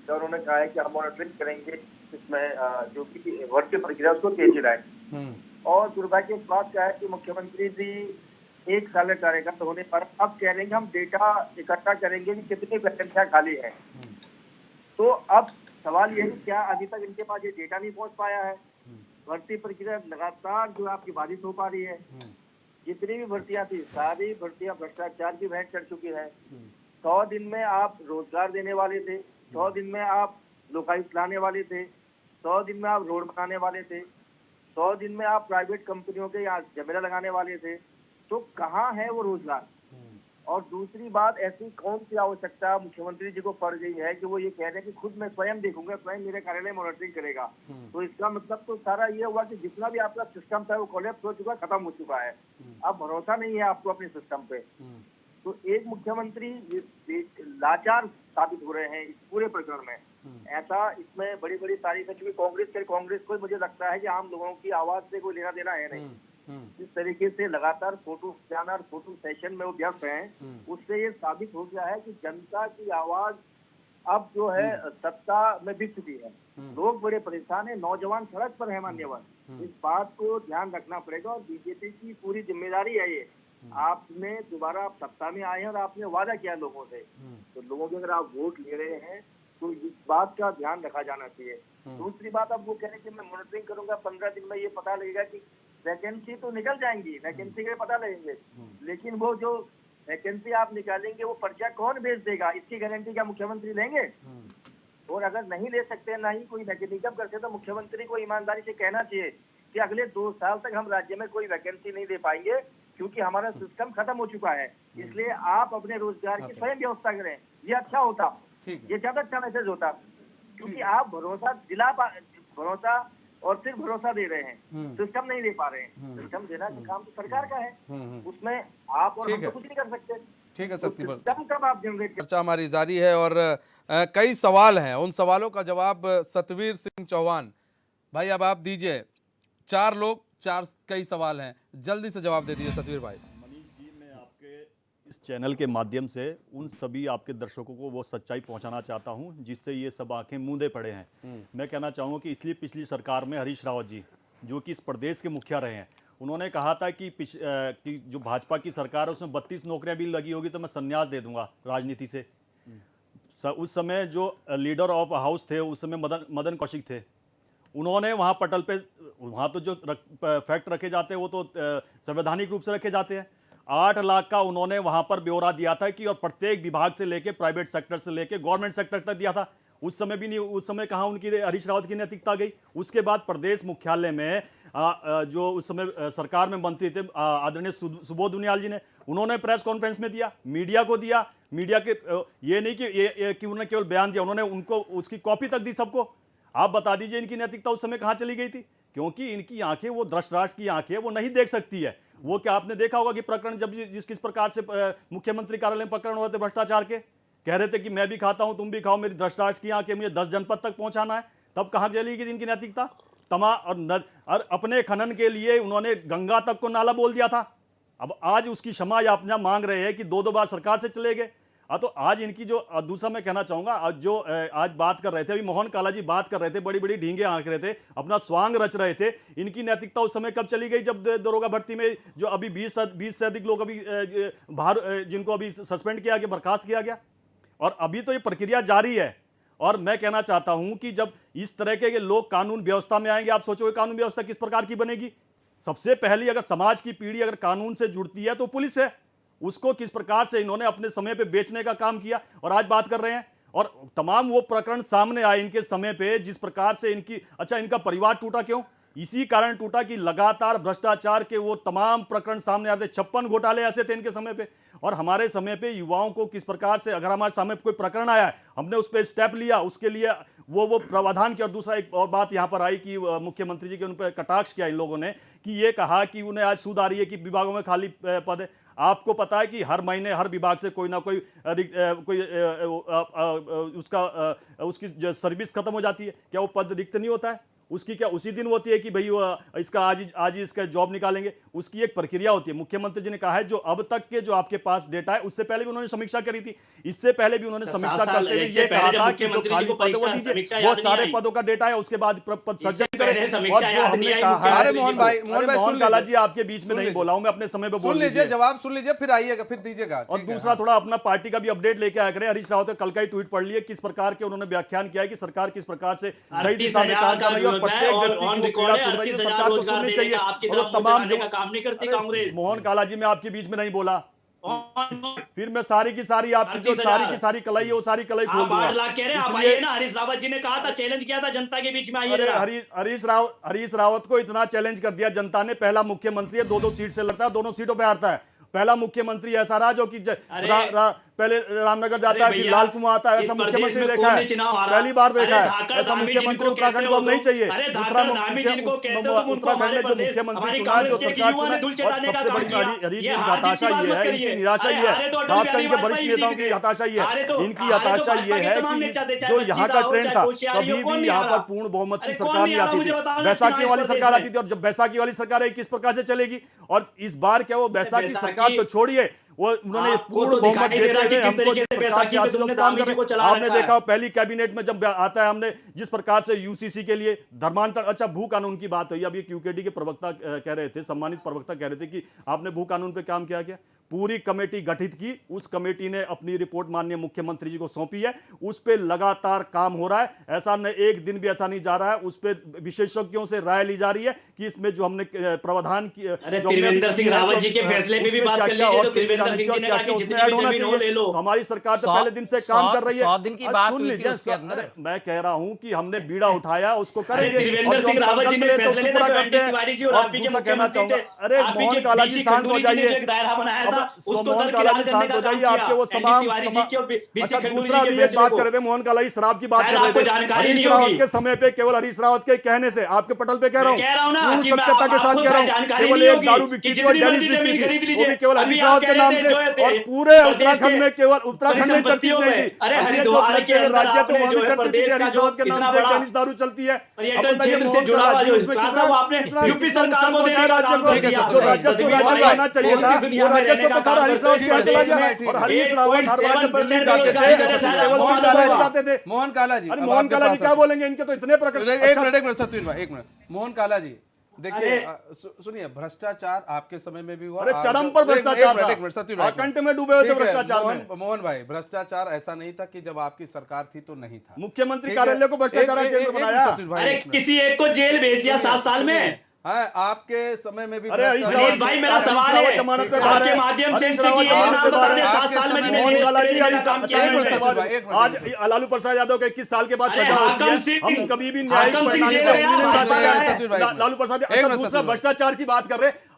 का उन्होंने कहा है कि हम मॉनिटरिंग करेंगे, इसमें जो कि भर्ती प्रक्रिया उसको तेजी लाए। और दुर्भाग्य इस बात का है कि मुख्यमंत्री जी 1 साल का कार्यकाल होने पर अब कह रहे हैं हम डेटा इकट्ठा करेंगे कि कितनी वैकेंसियां खाली है। तो अब सवाल ये है कि क्या अभी तक इनके पास ये डेटा नहीं पहुंच पाया है? भर्ती प्रक्रिया लगातार जो आपकी बाधित हो पा रही है। जितनी भी भर्तियां थी सारी भर्तियां भ्रष्टाचार की भेंट चढ़ चुकी है। 100 दिन में आप रोजगार देने वाले थे, 100 दिन में आप लोकायुक्त लाने वाले थे, 100 दिन में आप रोड बनाने वाले थे, 100 दिन में आप प्राइवेट कंपनियों के यहाँ जमेला लगाने वाले थे। तो कहाँ है वो रोजगार? और दूसरी बात, ऐसी कौन सी आवश्यकता मुख्यमंत्री जी को पड़ गई है कि वो ये कह रहे हैं कि खुद मैं स्वयं देखूंगा, स्वयं मेरे कार्यालय मॉनिटरिंग करेगा? तो इसका मतलब तो सारा ये हुआ कि जितना भी आपका सिस्टम था वो कोलैप्स हो चुका, खत्म हो चुका है। अब भरोसा नहीं है आपको अपने सिस्टम पे। तो एक मुख्यमंत्री लाचार साबित हो रहे हैं इस पूरे प्रकरण में। ऐसा इसमें बड़ी बड़ी तारीफ है, क्योंकि कांग्रेस को मुझे लगता है कि आम लोगों की आवाज से कोई लेना देना है नहीं। जिस तरीके से लगातार फोटो खिंचाना और फोटो सेशन में वो व्यस्त हैं, उससे ये साबित हो गया है कि जनता की आवाज अब जो है सत्ता में बिक चुकी है। लोग बड़े परेशान हैं, नौजवान सड़क पर है मान्यवर। इस बात को ध्यान रखना पड़ेगा और बीजेपी की पूरी जिम्मेदारी है ये। आपने दोबारा आप सत्ता में आए हैं और आपने वादा किया लोगों से, तो लोगों के अगर आप वोट ले रहे हैं तो इस बात का ध्यान रखा जाना चाहिए। दूसरी बात, अब वो कह रहे हैं कि मैं मॉनिटरिंग करूंगा, 15 दिन में ये पता लगेगा कि वैकेंसी तो निकल जाएंगी, वैकेंसी के पता लगेंगे, लेकिन वो जो वैकेंसी आप निकालेंगे वो पर्चा कौन भेज देगा, इसकी गारंटी क्या मुख्यमंत्री लेंगे? और अगर नहीं ले सकते, ना ही कोई मैकेनिज्म करते, तो मुख्यमंत्री को ईमानदारी से कहना चाहिए कि अगले 2 साल तक हम राज्य में कोई वैकेंसी नहीं दे पाएंगे क्योंकि हमारा सिस्टम खत्म हो चुका है। इसलिए आप अपने रोजगार की स्वयं व्यवस्था करें। ये अच्छा होता, ये ज्यादा अच्छा मैसेज होता, क्योंकि आप भरोसा और सिर्फ भरोसा दे रहे हैं, सिस्टम नहीं दे पा रहे हैं। सिस्टम देना का काम तो सरकार का है, उसमें आप और हम तो कुछ नहीं कर सकते। ठीक है शक्ति, कब आप जनरेट चर्चा हमारी जारी है और कई सवाल हैं, उन सवालों का जवाब सतवीर सिंह चौहान भाई अब आप दीजिए। 4 लोग, 4 कई सवाल हैं, जल्दी से जवाब दे दीजिए सतवीर भाई। मनीष जी, मैं आपके इस चैनल के माध्यम से उन सभी आपके दर्शकों को वो सच्चाई पहुंचाना चाहता हूं जिससे ये सब आंखें मूंदे पड़े हैं। मैं कहना चाहूँगा कि इसलिए पिछली सरकार में हरीश रावत जी, जो कि इस प्रदेश के मुखिया रहे हैं, उन्होंने कहा था कि जो भाजपा की सरकार है उसमें 32 नौकरियां भी लगी होगी तो मैं संन्यास दे दूंगा राजनीति से। उस समय जो लीडर ऑफ हाउस थे उस समय मदन कौशिक थे। उन्होंने वहाँ पटल पे, वहाँ तो जो फैक्ट रखे जाते हैं वो तो संवैधानिक रूप से रखे जाते हैं। 8 लाख का उन्होंने वहाँ पर ब्यौरा दिया था कि, और प्रत्येक विभाग से लेके प्राइवेट सेक्टर से लेके गवर्नमेंट सेक्टर तक दिया था। उस समय भी नहीं, उस समय कहाँ उनकी हरीश रावत की नैतिकता गई। उसके बाद प्रदेश मुख्यालय में जो उस समय सरकार में मंत्री थे आदरणीय सुबोध उनियाल जी ने, उन्होंने प्रेस कॉन्फ्रेंस में दिया, मीडिया को दिया। मीडिया के ये नहीं कि उन्होंने केवल बयान दिया, उन्होंने उनको उसकी कॉपी तक दी सबको। आप बता दीजिए इनकी नैतिकता उस समय कहाँ चली गई थी? क्योंकि इनकी आंखें, वो धृतराष्ट्र की आंखें, वो नहीं देख सकती है। वो क्या आपने देखा होगा कि प्रकरण जब जिस किस प्रकार से मुख्यमंत्री कार्यालय में प्रकरण हुए थे भ्रष्टाचार के, कह रहे थे कि मैं भी खाता हूं तुम भी खाओ, मेरी भ्रष्टाचार की आंखें मुझे 10 जनपद तक पहुंचाना है, तब कहां चली गई इनकी नैतिकता? और अपने खनन के लिए उन्होंने गंगा तक को नाला बोल दिया था। अब आज उसकी क्षमा याचना मांग रहे हैं कि 2-2 बार सरकार से चले गए। तो आज इनकी जो दूसरा मैं कहना चाहूंगा, आज बात कर रहे थे, अभी मोहन काला जी बात कर रहे थे, बड़ी बड़ी ढींगे आंक रहे थे, अपना स्वांग रच रहे थे। इनकी नैतिकता उस समय कब चली गई जब दरोगा भर्ती में जो अभी 20 से अधिक लोग अभी बाहर जिनको अभी सस्पेंड किया गया, बर्खास्त किया गया, और अभी तो ये प्रक्रिया जारी है। और मैं कहना चाहता हूं कि जब इस तरह के लोग कानून व्यवस्था में आएंगे, आप सोचोगे कानून व्यवस्था किस प्रकार की बनेगी? सबसे पहली अगर समाज की पीढ़ी अगर कानून से जुड़ती है तो पुलिस है। उसको किस प्रकार से इन्होंने अपने समय पे बेचने का काम किया और आज बात कर रहे हैं। और तमाम वो प्रकरण सामने आए इनके समय पे, जिस प्रकार से इनका परिवार टूटा क्यों? इसी कारण टूटा कि लगातार भ्रष्टाचार के वो तमाम प्रकरण सामने आ रहे थे। 56 घोटाले ऐसे थे इनके समय पे। और हमारे समय पे युवाओं को किस प्रकार से, अगर हमारे सामने कोई प्रकरण आया है, हमने उस पर स्टेप लिया, उसके लिए वो प्रावधान किया। और दूसरा एक और बात यहाँ पर आई कि मुख्यमंत्री जी के उन पर कटाक्ष किया इन लोगों ने, कि ये कहा कि उन्हें आज सूद आ रही है कि विभागों में खाली पद है। आपको पता है कि हर महीने हर विभाग से कोई ना कोई उसकी सर्विस खत्म हो जाती है। क्या वो पद रिक्त नहीं होता है? उसकी क्या उसी दिन होती है कि भाई इसका आज ही इसका जॉब निकालेंगे? उसकी एक प्रक्रिया होती है। मुख्यमंत्री जी ने कहा है जो अब तक के जो आपके पास डेटा है, उससे पहले भी उन्होंने समीक्षा करी थी। इससे पहले भी उन्होंने समीक्षा करते हुए ये कहा था कि जो खाली पद वो दीजिए, वो सारे पदों का डेटा है, उसके बाद पद सृजन करें। और जो हमने कहा है, मोहन काला जी आपके बीच में नहीं बोला हूं मैं, अपने समय पे बोल लीजिए, जवाब सुन लीजिए, फिर आइएगा, फिर दीजिएगा। और दूसरा थोड़ा अपना पार्टी का भी अपडेट लेके आया करें। हरीश रावत कल का ही ट्वीट पढ़ लिए, किस प्रकार के उन्होंने व्याख्यान किया है कि सरकार किस प्रकार से सही दिशा में काम कर रही है और प्रत्येक व्यक्ति की पीड़ा सुन रही है, सरकार को सुननी चाहिए। और तमाम जो काम नहीं करती कांग्रेस। मोहन काला जी मैं आपके बीच में नहीं बोला, फिर मैं सारी की सारी आपकी जो सारी कलाई है वो सारी कलाई खोल दूंगा। 8 लाख कह रहे हैं, आप आइए ना। हरीश रावत जी ने कहा था, चैलेंज किया था जनता के बीच में, आइए। हरीश रावत को इतना चैलेंज कर दिया जनता ने। पहला मुख्यमंत्री है, 2-2 सीट से लड़ता है, दोनों सीटों पे हारता है। पहला मुख्यमंत्री ऐसा रहा जो कि पहले रामनगर जाता है, फिर लाल कुआं आता है। ऐसा मुख्यमंत्री देखा है, पहली बार देखा है। ऐसा मुख्यमंत्री उत्तराखंड को अब नहीं चाहिए। उत्तराखंड में जो मुख्यमंत्री चुना है, जो सरकार चुना है, और सबसे बड़ी हरीश जी की हताशा ये है, इनकी निराशा ये है, खासकर इनके वरिष्ठ नेताओं की हताशा ये है। इनकी हताशा ये है कि जो यहाँ का ट्रेंड था, कभी भी यहाँ पर पूर्ण बहुमत की सरकार नहीं आती थी। बैसाखी वाली सरकार आती थी, और जब बैसाखी वाली सरकार है किस प्रकार से चलेगी? और इस बार क्या वो बैसाखी सरकार तो छोड़िए, वो उन्होंने पूर्ण बहुमत देते हुए हमको जिस प्रकार से काम कर रहे हैं। आपने देखा पहली कैबिनेट में जब आता है, हमने जिस प्रकार से यूसीसी के लिए धर्मांतर, अच्छा भू कानून की बात हुई। अभी यूकेडी के प्रवक्ता कह रहे थे, सम्मानित प्रवक्ता कह रहे थे कि आपने भू कानून पे काम किया क्या? पूरी कमेटी गठित की, उस कमेटी ने अपनी रिपोर्ट माननीय मुख्यमंत्री जी को सौंपी है, उस पे लगातार काम हो रहा है। ऐसा न एक दिन भी ऐसा नहीं जा रहा है, उस पे विशेषज्ञों से राय ली जा रही है कि इसमें जो हमने प्रावधान की, त्रिवेंद्र सिंह रावत जी के फैसले पे भी बात कर लीजिए। तो त्रिवेंद्र सिंह जी ने कहा कि जितनी भी जमीन हो ले लो। हमारी सरकार तो पहले दिन से काम कर रही है। 100 दिन की बात सुन हुई थी लीजिए, उसके अंदर। मैं कह रहा हूं कि हमने बीड़ा उठाया, उसको करेंगे। त्रिवेंद्र सिंह रावत जी ने फैसले पूरा में करते हैं। और दूसरा कहना चाहूंगा, अरे मोहन काला जी शांत हो जाइए, दायरा बनाया था, उसको मोहन काला जी शांत हो जाइए। आपके वो अच्छा दूसरा भी एक बात कर रहे थे, मोहन काला जी शराब की बात कर रहे थे। हरीश रावत के समय पे, केवल हरीश रावत के कहने से, आपके पटल पे कह रहा हूँ, पूर्ण सत्यता के साथ कह रहा हूँ, केवल एक दारू बिकती थी और डेनिस बिकती थी, वो भी केवल हरीश रावत के नाम से। और पूरे उत्तराखंड में केवल उत्तराखंड में चलती नहीं थी, अन्य जो राज्य थे वहां भी चलती थी। हरीश रावत के नाम से डेनिस दारू चलती है। अब बताइए मोहन काला जी उसमें कितना यूपी सरकार को राज्य को जो राजस्व राज्य आना चाहिए था, वो राजस्व तो सारा हरीश रावत के हाथ चला गया। और हरीश रावत हर बार जब दिल्ली जाते थे, मोहन काला जी, अरे मोहन काला जी क्या बोलेंगे? इनके तो इतने प्रकरण। एक मिनट सत्यवीर भाई, एक मिनट। मोहन काला जी देखिए, सुनिए, भ्रष्टाचार आपके समय में भी हुआ। अरे चरम पर भ्रष्टाचार, एक मिनट सत्यवीर भाई, आकंठ में डूबे हुए थे भ्रष्टाचार में। मोहन भाई, भ्रष्टाचार ऐसा नहीं था कि जब आपकी सरकार थी तो नहीं था। मुख्यमंत्री कार्यालय को भ्रष्टाचार केंद्र बनाया। अरे किसी एक को जेल भेज दिया 7 साल में। हाँ, आपके समय में भी। अरे भाई मेरा सवाल है, आपके माध्यम से आज लालू प्रसाद यादव के 21 साल के बाद सजा होती है, हम कभी भी न्यायिक प्रणाली को लालू प्रसाद। दूसरा भ्रष्टाचार की बात कर रहे हैं,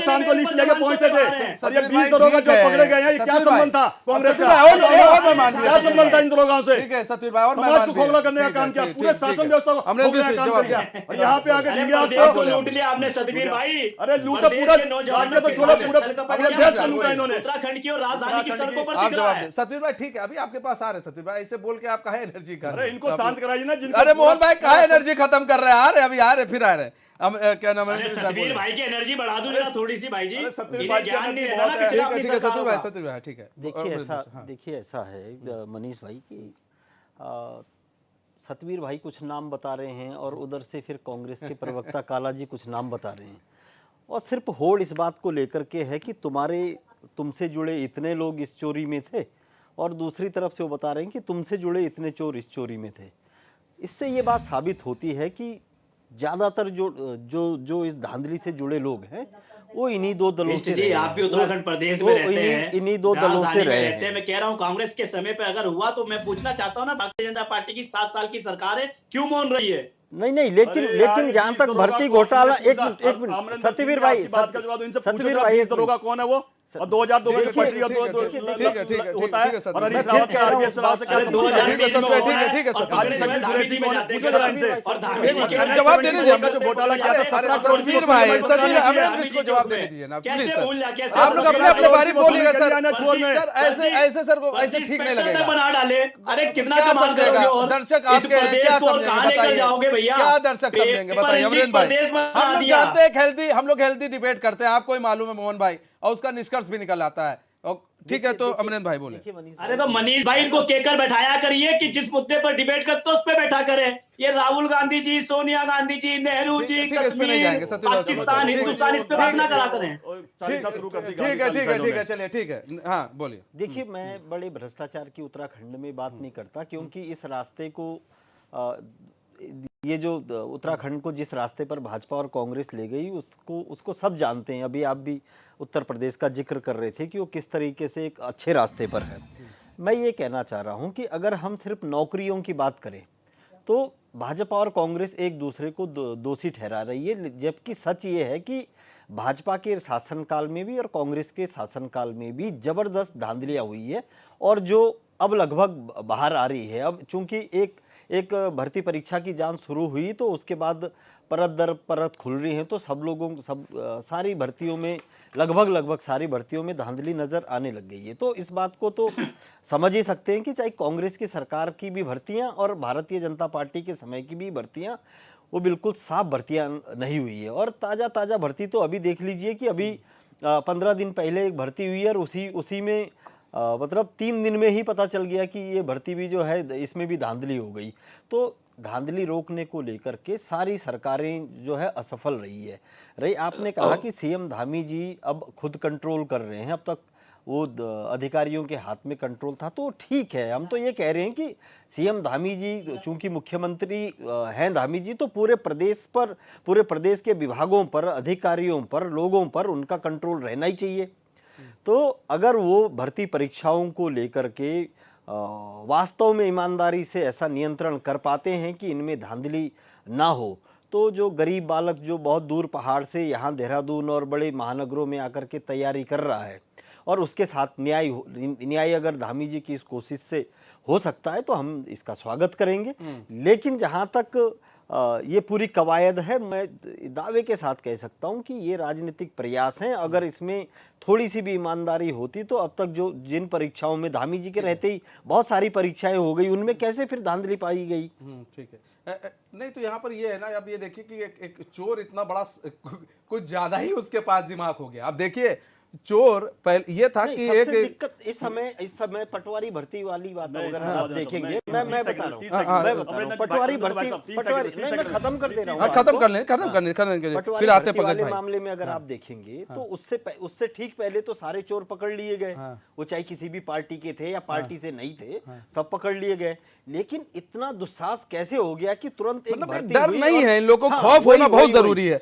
शाम को लिस्ट लेके पहुंचते थे और ये 20 दरोगा जो पकड़े गए हैं, ये क्या संबंध था कांग्रेस का? क्या संबंध था इन दरोगाओं से? ठीक है सतवीर भाई, और समाज को खोखला करने का काम किया, पूरे शासन व्यवस्था को खोखला काम किया, और यहाँ पे आके ढींगे लूट लिया आपने सतवीर भाई। अरे लूटा पूरा राज्य तो छोड़ो, पूरे देश को लूटा इन्होंने। उत्तराखंड की और राजधानी की सड़कों पर आप दिख रहा जवाब है। दें सतवीर भाई। ठीक है, अभी आपके पास आ रहे हैं सतवीर भाई, ऐसे बोल के आप कहा एनर्जी कर अरे इनको शांत कराइए ना जिनको। अरे मोहन भाई कहा एनर्जी खत्म कर रहे हैं, आ रहे अभी आ रहे फिर आ रहे। हम क्या नाम अरे है सतवीर भाई की एनर्जी बढ़ा दूं जरा थोड़ी सी भाई जी। अरे सतवीर इन्हें भाई की ज्ञान नहीं एनर्जी रहना बहुत ना है। पिछला ठीक है अपनी ठीक है सरकारों सतवीर भाई, का। सतवीर भाई ठीक है। देखिए ऐसा है मनीष भाई कि सतवीर भाई कुछ नाम बता रहे हैं और उधर से फिर कांग्रेस के प्रवक्ता काला जी कुछ नाम बता रहे हैं, और सिर्फ होड़ इस बात को लेकर के है कि तुमसे जुड़े इतने लोग इस चोरी में थे, और दूसरी तरफ से वो बता रहे हैं कि तुमसे जुड़े इतने चोर इस चोरी में थे। इससे ये बात साबित होती है कि ज़्यादातर जो जो जो इस धांधली से जुड़े लोग हैं वो इन्हीं दो दलों मिश्र से जी रहे आप भी हैं। उत्तराखंड प्रदेश वो में रहते इन्हीं हैं, इन्हीं दो दलों से राजधानी में रहे रहते हैं। हैं। मैं कह रहा हूँ कांग्रेस के समय पे अगर हुआ तो मैं पूछना चाहता हूँ ना, भारतीय जनता पार्टी की 7 साल की सरकार है, क्यों मौन रही है? नहीं नहीं, लेकिन अरे यार, लेकिन जहां 20 तक दरोगा भर्ती कौन है? घोटाला, एक पूछा, मिनट अमरिंदर सिंह सत्यवीर ने भाई, आपकी बात का जवाब इनसे पूछो सत्यवीर जरा, भाई 20 एक दरोगा मिनट। कौन है वो? और 2002 में देखिए, पटरी और ठीक है, ठीक है, ठीक है, होता है, ठीक है, और हरीश मैं रावत फिर का कह रहा हूँ आरबीएस राव से क्या अरे संबंध 2000 है? ठीक है, सत्यवीर, ठीक है, ठीक है, और सत्यवीर। कांग्रेस में कुरैशी धामी जी कौन है? में जाते हैं, पूछो जरा इनसे। और धामी एक जी मिनट, के जवाब देने दीजिए। का जो घोटाला किया था, अरे 17 करोड़ की सतवीर वसूली भाई, में सतवीर, किया हमें है। अमरीश को जवाब देने दीजिए ना, प्लीज कैसे सर। भूल जा, कैसे आप लोग अपने अपने बारी बोलिएगा सर। सर, ऐसे सर को ऐसे ठीक नहीं लगेगा। बना डाले, अरे कितना क्या कमाल करोगे? समझेगा और दर्शक इस आपके हैं, प्रदेश क्या को और समझेंगे कहाँ लेकर बताइए? जाओगे भैया? क्या दर्शक समझेंगे पेपर बताइए लीक अमरिंदर भाई? प्रदेश बना हम लोग दिया। जानते हैं हम लोग हेल्दी डिबेट करते हैं, आपको ही मालूम है मोहन भाई, और उसका निष्कर्ष भी निकल आता है। और ठीक है, तो अमरिंदर भाई बोले। देखिए मनीष अरे तो मनीष भाई इनको केकर बैठाया करिए कि जिस मुद्दे पर डिबेट करते हो उस पे बैठा करें। ये राहुल गांधी जी, सोनिया गांधी जी, नेहरू जी, ठीक है, इस पे नहीं कश्मीर, जाएंगे, सत्यवीर भाई, पाकिस्तान, ठीक है, हिंदुस्तान, इस पे बात ना करा करें। ठीक है, चलिए, ठीक है, हाँ बोलिए। देखिए, मैं बड़े भ्रष्टाचार की उत्तराखंड में बात नहीं करता, क्योंकि इस रास्ते को अ, ये जो उत्तराखंड को जिस रास्ते पर भाजपा और कांग्रेस ले गई उसको सब जानते हैं। अभी आप भी उत्तर प्रदेश का जिक्र कर रहे थे कि वो किस तरीके से एक अच्छे रास्ते पर है। मैं ये कहना चाह रहा हूँ कि अगर हम सिर्फ नौकरियों की बात करें तो भाजपा और कांग्रेस एक दूसरे को दोषी ठहरा रही है, जबकि सच ये है कि भाजपा के शासनकाल में भी और कांग्रेस के शासनकाल में भी जबरदस्त धांधलियां हुई है, और जो अब लगभग बाहर आ रही है। अब चूंकि एक भर्ती परीक्षा की जांच शुरू हुई तो उसके बाद परत दर परत खुल रही हैं, तो सारी भर्तियों में लगभग सारी भर्तियों में धांधली नजर आने लग गई है। तो इस बात को तो समझ ही सकते हैं कि चाहे कांग्रेस की सरकार की भी भर्तियां और भारतीय जनता पार्टी के समय की भी भर्तियां, वो बिल्कुल साफ भर्तियां नहीं हुई है। और ताज़ा भर्ती तो अभी देख लीजिए कि अभी 15 दिन पहले एक भर्ती हुई है, और उसी में मतलब 3 दिन में ही पता चल गया कि ये भर्ती भी जो है इसमें भी धांधली हो गई। तो धांधली रोकने को लेकर के सारी सरकारें जो है असफल रही। आपने कहा कि सीएम धामी जी अब खुद कंट्रोल कर रहे हैं, अब तक वो अधिकारियों के हाथ में कंट्रोल था, तो ठीक है। हम तो ये कह रहे हैं कि सीएम धामी जी चूंकि मुख्यमंत्री हैं धामी जी, तो पूरे प्रदेश के विभागों पर, अधिकारियों पर, लोगों पर उनका कंट्रोल रहना ही चाहिए। तो अगर वो भर्ती परीक्षाओं को लेकर के वास्तव में ईमानदारी से ऐसा नियंत्रण कर पाते हैं कि इनमें धांधली ना हो, तो जो गरीब बालक जो बहुत दूर पहाड़ से यहाँ देहरादून और बड़े महानगरों में आकर के तैयारी कर रहा है, और उसके साथ न्याय अगर धामी जी की इस कोशिश से हो सकता है तो हम इसका स्वागत करेंगे। लेकिन जहाँ तक ये पूरी कवायद है, मैं दावे के साथ कह सकता हूँ कि ये राजनीतिक प्रयास हैं। अगर इसमें थोड़ी सी भी ईमानदारी होती तो अब तक जिन परीक्षाओं में धामी जी के रहते ही बहुत सारी परीक्षाएं हो गई, उनमें कैसे फिर धांधली पाई गई? ठीक है। नहीं तो यहाँ पर ये है ना, अब ये देखिए कि एक चोर इतना बड़ा कुछ ज्यादा ही उसके पास दिमाग हो गया। अब देखिए चोर पहले ये था कि एक दिक्कत इस समय पटवारी भर्ती वाली बात अगर आप देखेंगे, मैं बता रहा हूँ पटवारी भर्ती, नहीं मैं खत्म कर दे रहा हूँ, खत्म करने फिर आते वाले मामले में अगर आप देखेंगे तो उससे ठीक पहले तो सारे चोर पकड़ लिए गए, वो चाहे किसी भी पार्टी के थे या पार्टी से नहीं थे, सब पकड़ लिए गए। लेकिन इतना दुस्साहस कैसे हो गया कि तुरंत एक भर्ती डर नहीं है, इन लोगों को खौफ होना बहुत जरूरी है।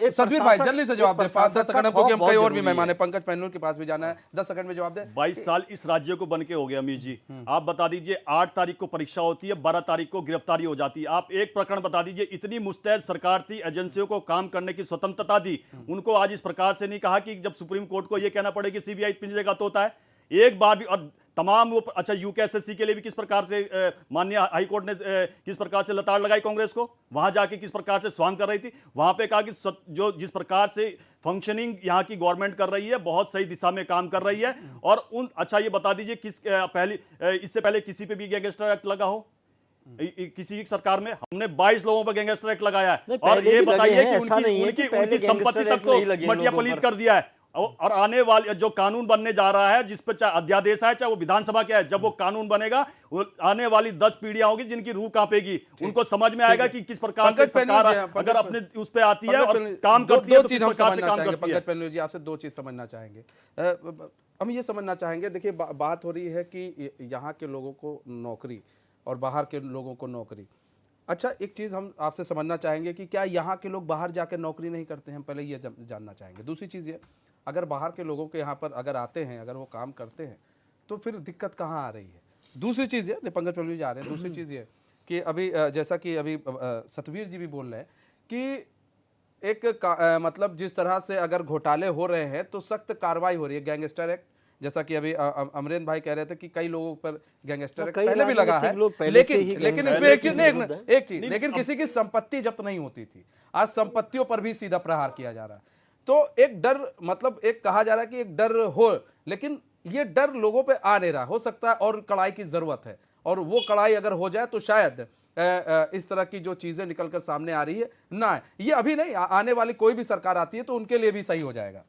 सतवीर भाई जल्दी से जवाब दें, 5-10 सेकंड, क्योंकि हम कई और भी मेहमान है, पंकज पन्नूर के पास भी जाना है, 10 सेकंड में जवाब दें। 22 साल इस राज्य को बन के हो गया अमीर जी, आप बता दीजिए 8 तारीख को परीक्षा होती है, 12 तारीख को गिरफ्तारी हो जाती है। आप एक प्रकरण बता दीजिए, इतनी मुस्तैद सरकार थी, एजेंसियों को काम करने की स्वतंत्रता दी, उनको आज इस प्रकार से नहीं कहा कि जब सुप्रीम कोर्ट को यह कहना पड़े कि सीबीआई पिंजरे का तोता है, एक बार भी। और तमाम वो अच्छा यूकेएसएससी के लिए भी किस प्रकार से माननीय हाई कोर्ट ने किस प्रकार से लताड़ लगाई कांग्रेस को, वहां जाके किस प्रकार से स्वांग कर रही थी, वहां पे कहा कि जो जिस प्रकार से फंक्शनिंग यहां की गवर्नमेंट कर रही है बहुत सही दिशा में काम कर रही है। और अच्छा ये बता दीजिए इससे पहले किसी पे भी गैंगस्टर एक्ट लगा हो किसी की सरकार में? हमने 22 लोगों पर गैंगस्टर एक्ट लगाया है। और ये बताइए कि उनकी संपत्ति तक तो मटिया पलीत कर दिया है। और आने वाले जो कानून बनने जा रहा है, जिस पर चाहे अध्यादेश है चाहे वो विधानसभा क्या है, जब वो कानून बनेगा वो आने वाली 10 पीढ़ियां होगी जिनकी रूह कांपेगी, उनको समझ में आएगा कि किस प्रकार से सरकार अगर अपने उस पे आती है और काम करती है तो किस प्रकार से काम करती है। पंकज पन्नूर जी आपसे 2 चीज समझना चाहेंगे। हम ये समझना चाहेंगे, देखिए बात हो रही है कि यहाँ के लोगों को नौकरी और बाहर के लोगों को नौकरी, अच्छा, एक चीज़ हम आपसे समझना चाहेंगे कि क्या यहाँ के लोग बाहर जाकर नौकरी नहीं करते हैं, पहले ये जानना चाहेंगे। दूसरी चीज़ ये, अगर बाहर के लोगों के यहाँ पर अगर आते हैं, अगर वो काम करते हैं, तो फिर दिक्कत कहाँ आ रही है? दूसरी चीज़ ये, पंकज प्रभु जी आ रहे हैं, दूसरी चीज़ ये कि अभी जैसा कि अभी सतवीर जी भी बोल रहे हैं कि मतलब जिस तरह से अगर घोटाले हो रहे हैं तो सख्त कार्रवाई हो रही है, गैंगस्टर एक्ट, जैसा कि अभी अमरेंद्र भाई कह रहे थे कि कई लोगों पर गैंगस्टर एक्ट कई पहले भी लगा है, राजनीतिक लोग पहले से ही लेकिन गैंगस्टर इसमें एक के चीज विरुद्ध है। लेकिन किसी की संपत्ति जब्त नहीं होती थी। आज संपत्तियों पर भी सीधा प्रहार किया जा रहा है। तो एक डर, मतलब एक कहा जा रहा है कि एक डर हो, लेकिन ये डर लोगों पे आ नहीं रहा। हो सकता है और कड़ाई की जरूरत है, और वो कड़ाई अगर हो जाए तो शायद इस तरह की जो चीजें निकलकर सामने आ रही है ना, ये अभी नहीं, आने वाली कोई भी सरकार आती है तो उनके लिए भी सही हो जाएगा।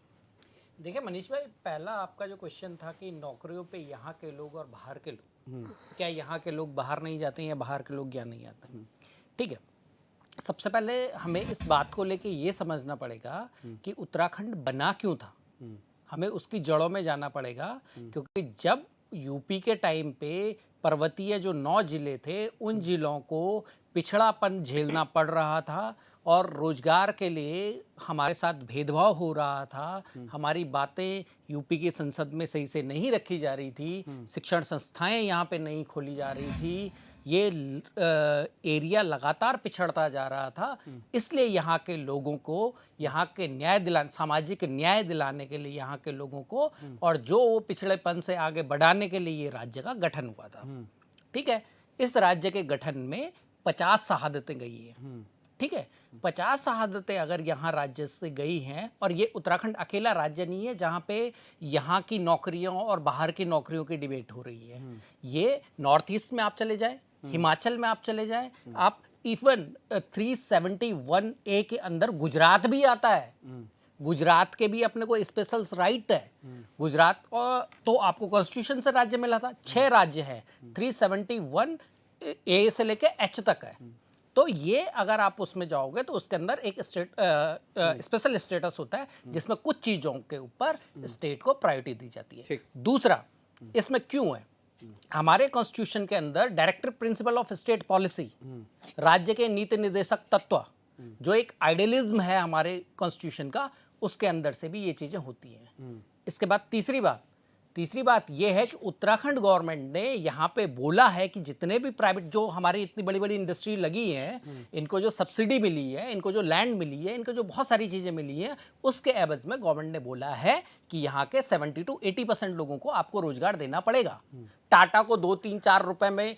देखिए मनीष भाई, पहला आपका जो क्वेश्चन था कि नौकरियों पे यहाँ के लोग और बाहर के लोग, क्या यहाँ के लोग बाहर नहीं जाते हैं या बाहर के लोग यहाँ नहीं आते हैं? ठीक है, सबसे पहले हमें इस बात को लेके ये समझना पड़ेगा कि उत्तराखंड बना क्यों था। हमें उसकी जड़ों में जाना पड़ेगा, क्योंकि जब यूपी के टाइम पे पर्वतीय जो 9 जिले थे, उन जिलों को पिछड़ापन झेलना पड़ रहा था और रोजगार के लिए हमारे साथ भेदभाव हो रहा था, हमारी बातें यूपी की संसद में सही से नहीं रखी जा रही थी, शिक्षण संस्थाएं यहाँ पे नहीं खोली जा रही थी, ये एरिया लगातार पिछड़ता जा रहा था। इसलिए यहाँ के लोगों को, यहाँ के सामाजिक न्याय दिलाने के लिए यहाँ के लोगों को, और जो वो पिछड़ेपन से आगे बढ़ाने के लिए ये राज्य का गठन हुआ था। ठीक है, इस राज्य के गठन में 50 शहादतें गई हैं। ठीक है, 50 शहादतें अगर यहाँ राज्य से गई हैं, और ये उत्तराखंड अकेला राज्य नहीं है जहाँ पे यहाँ की नौकरियों और बाहर की नौकरियों की डिबेट हो रही है। ये नॉर्थ ईस्ट में आप चले जाएं, हिमाचल में आप चले जाएं, आप इवन 371A के अंदर गुजरात भी आता है। गुजरात के भी अपने को स्पेशल राइट है। गुजरात तो आपको कॉन्स्टिट्यूशन से राज्य मिला था, 6 राज्य है, 371A से लेके H तक है। तो ये अगर आप उसमें जाओगे तो उसके अंदर एक स्पेशल स्टेटस होता है, जिसमें कुछ चीज़ों के ऊपर स्टेट को प्रायोरिटी दी जाती है। दूसरा, इसमें क्यों है, हमारे कॉन्स्टिट्यूशन के अंदर directive principle of state policy, राज्य के नीति निर्देशक तत्व, जो एक आइडियलिज्म है हमारे कॉन्स्टिट्यूशन का, उसके अंदर से भी ये चीज़ें होती हैं। इसके बाद तीसरी बात यह है कि उत्तराखंड गवर्नमेंट ने यहाँ पे बोला है कि जितने भी प्राइवेट, जो हमारी इतनी बड़ी बड़ी इंडस्ट्री लगी हैं, इनको जो सब्सिडी मिली है, इनको जो लैंड मिली है, इनको जो बहुत सारी चीज़ें मिली हैं, उसके एवज में गवर्नमेंट ने बोला है कि यहाँ के 70 to 80% लोगों को आपको रोजगार देना पड़ेगा। टाटा को 2-3-4 रुपए में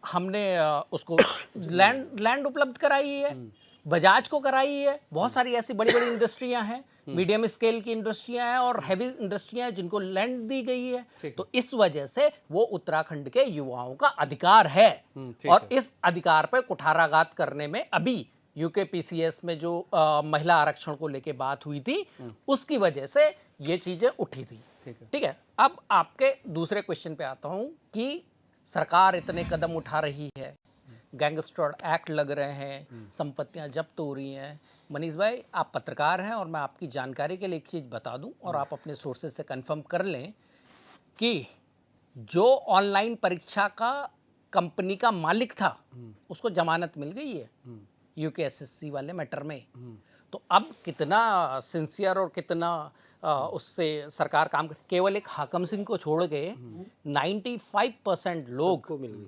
हमने उसको लैंड उपलब्ध कराई है, बजाज को कराई है, बहुत सारी ऐसी बड़ी बड़ी इंडस्ट्रियां हैं, मीडियम स्केल की इंडस्ट्रियां हैं और हैवी इंडस्ट्रियां हैं जिनको लैंड दी गई है। तो इस वजह से वो उत्तराखंड के युवाओं का अधिकार है, और इस अधिकार पर कुठाराघात करने में अभी यूकेपीसीएस में जो महिला आरक्षण को लेके बात हुई थी, उसकी वजह से ये चीजें उठी थी। ठीक है, अब आपके दूसरे क्वेश्चन पे आता हूं कि सरकार इतने कदम उठा रही है, गैंगस्टर एक्ट लग रहे हैं, संपत्तियां जब्त हो रही हैं। मनीष भाई, आप पत्रकार हैं और मैं आपकी जानकारी के लिए एक चीज़ बता दूं, और आप अपने सोर्सेज से कंफर्म कर लें कि जो ऑनलाइन परीक्षा का कंपनी का मालिक था, उसको जमानत मिल गई है यूकेएसएससी वाले मैटर में। तो अब कितना सिंसियर और कितना उससे सरकार काम कर, केवल एक हाकम सिंह को छोड़ के 95% लोग को मिल गई,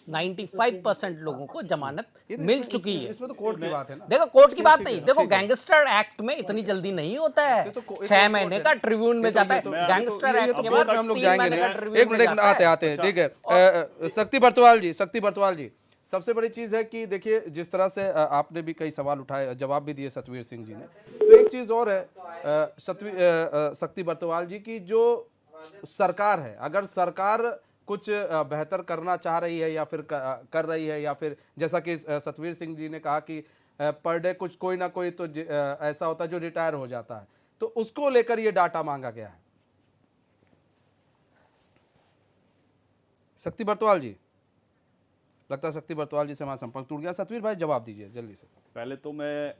95% लोगों को जमानत मिल चुकी है। इसमें तो कोर्ट की बात है ना। देखो कोर्ट की बात नहीं, देखो गैंगस्टर एक्ट में इतनी जल्दी नहीं होता है, 6 महीने का ट्रिब्यून में जाता है। गैंगस्टर एक्ट के बाद हम लोग 3 जाएंगे महीने का नहीं। ट्रिब्यून एक में मिनट जाता है। आते हैं, ठीक है। शक्ति बरतवाल जी, सबसे बड़ी चीज है कि देखिए, जिस तरह से आपने भी कई सवाल उठाए, जवाब भी दिए सतवीर सिंह जी ने, तो एक चीज और है शक्ति बरतवाल जी की, जो सरकार है, अगर सरकार कुछ बेहतर करना चाह रही है या फिर कर रही है, या फिर जैसा कि सतवीर सिंह जी ने कहा कि पर डे कुछ कोई ना कोई तो ऐसा होता है जो रिटायर हो जाता है, तो उसको लेकर ये डाटा मांगा गया है। शक्ति बरतवाल जी, लगता है शक्ति बरतवाल जी से हमारा संपर्क टूट गया। सतवीर भाई जवाब दीजिए जल्दी से। पहले तो मैं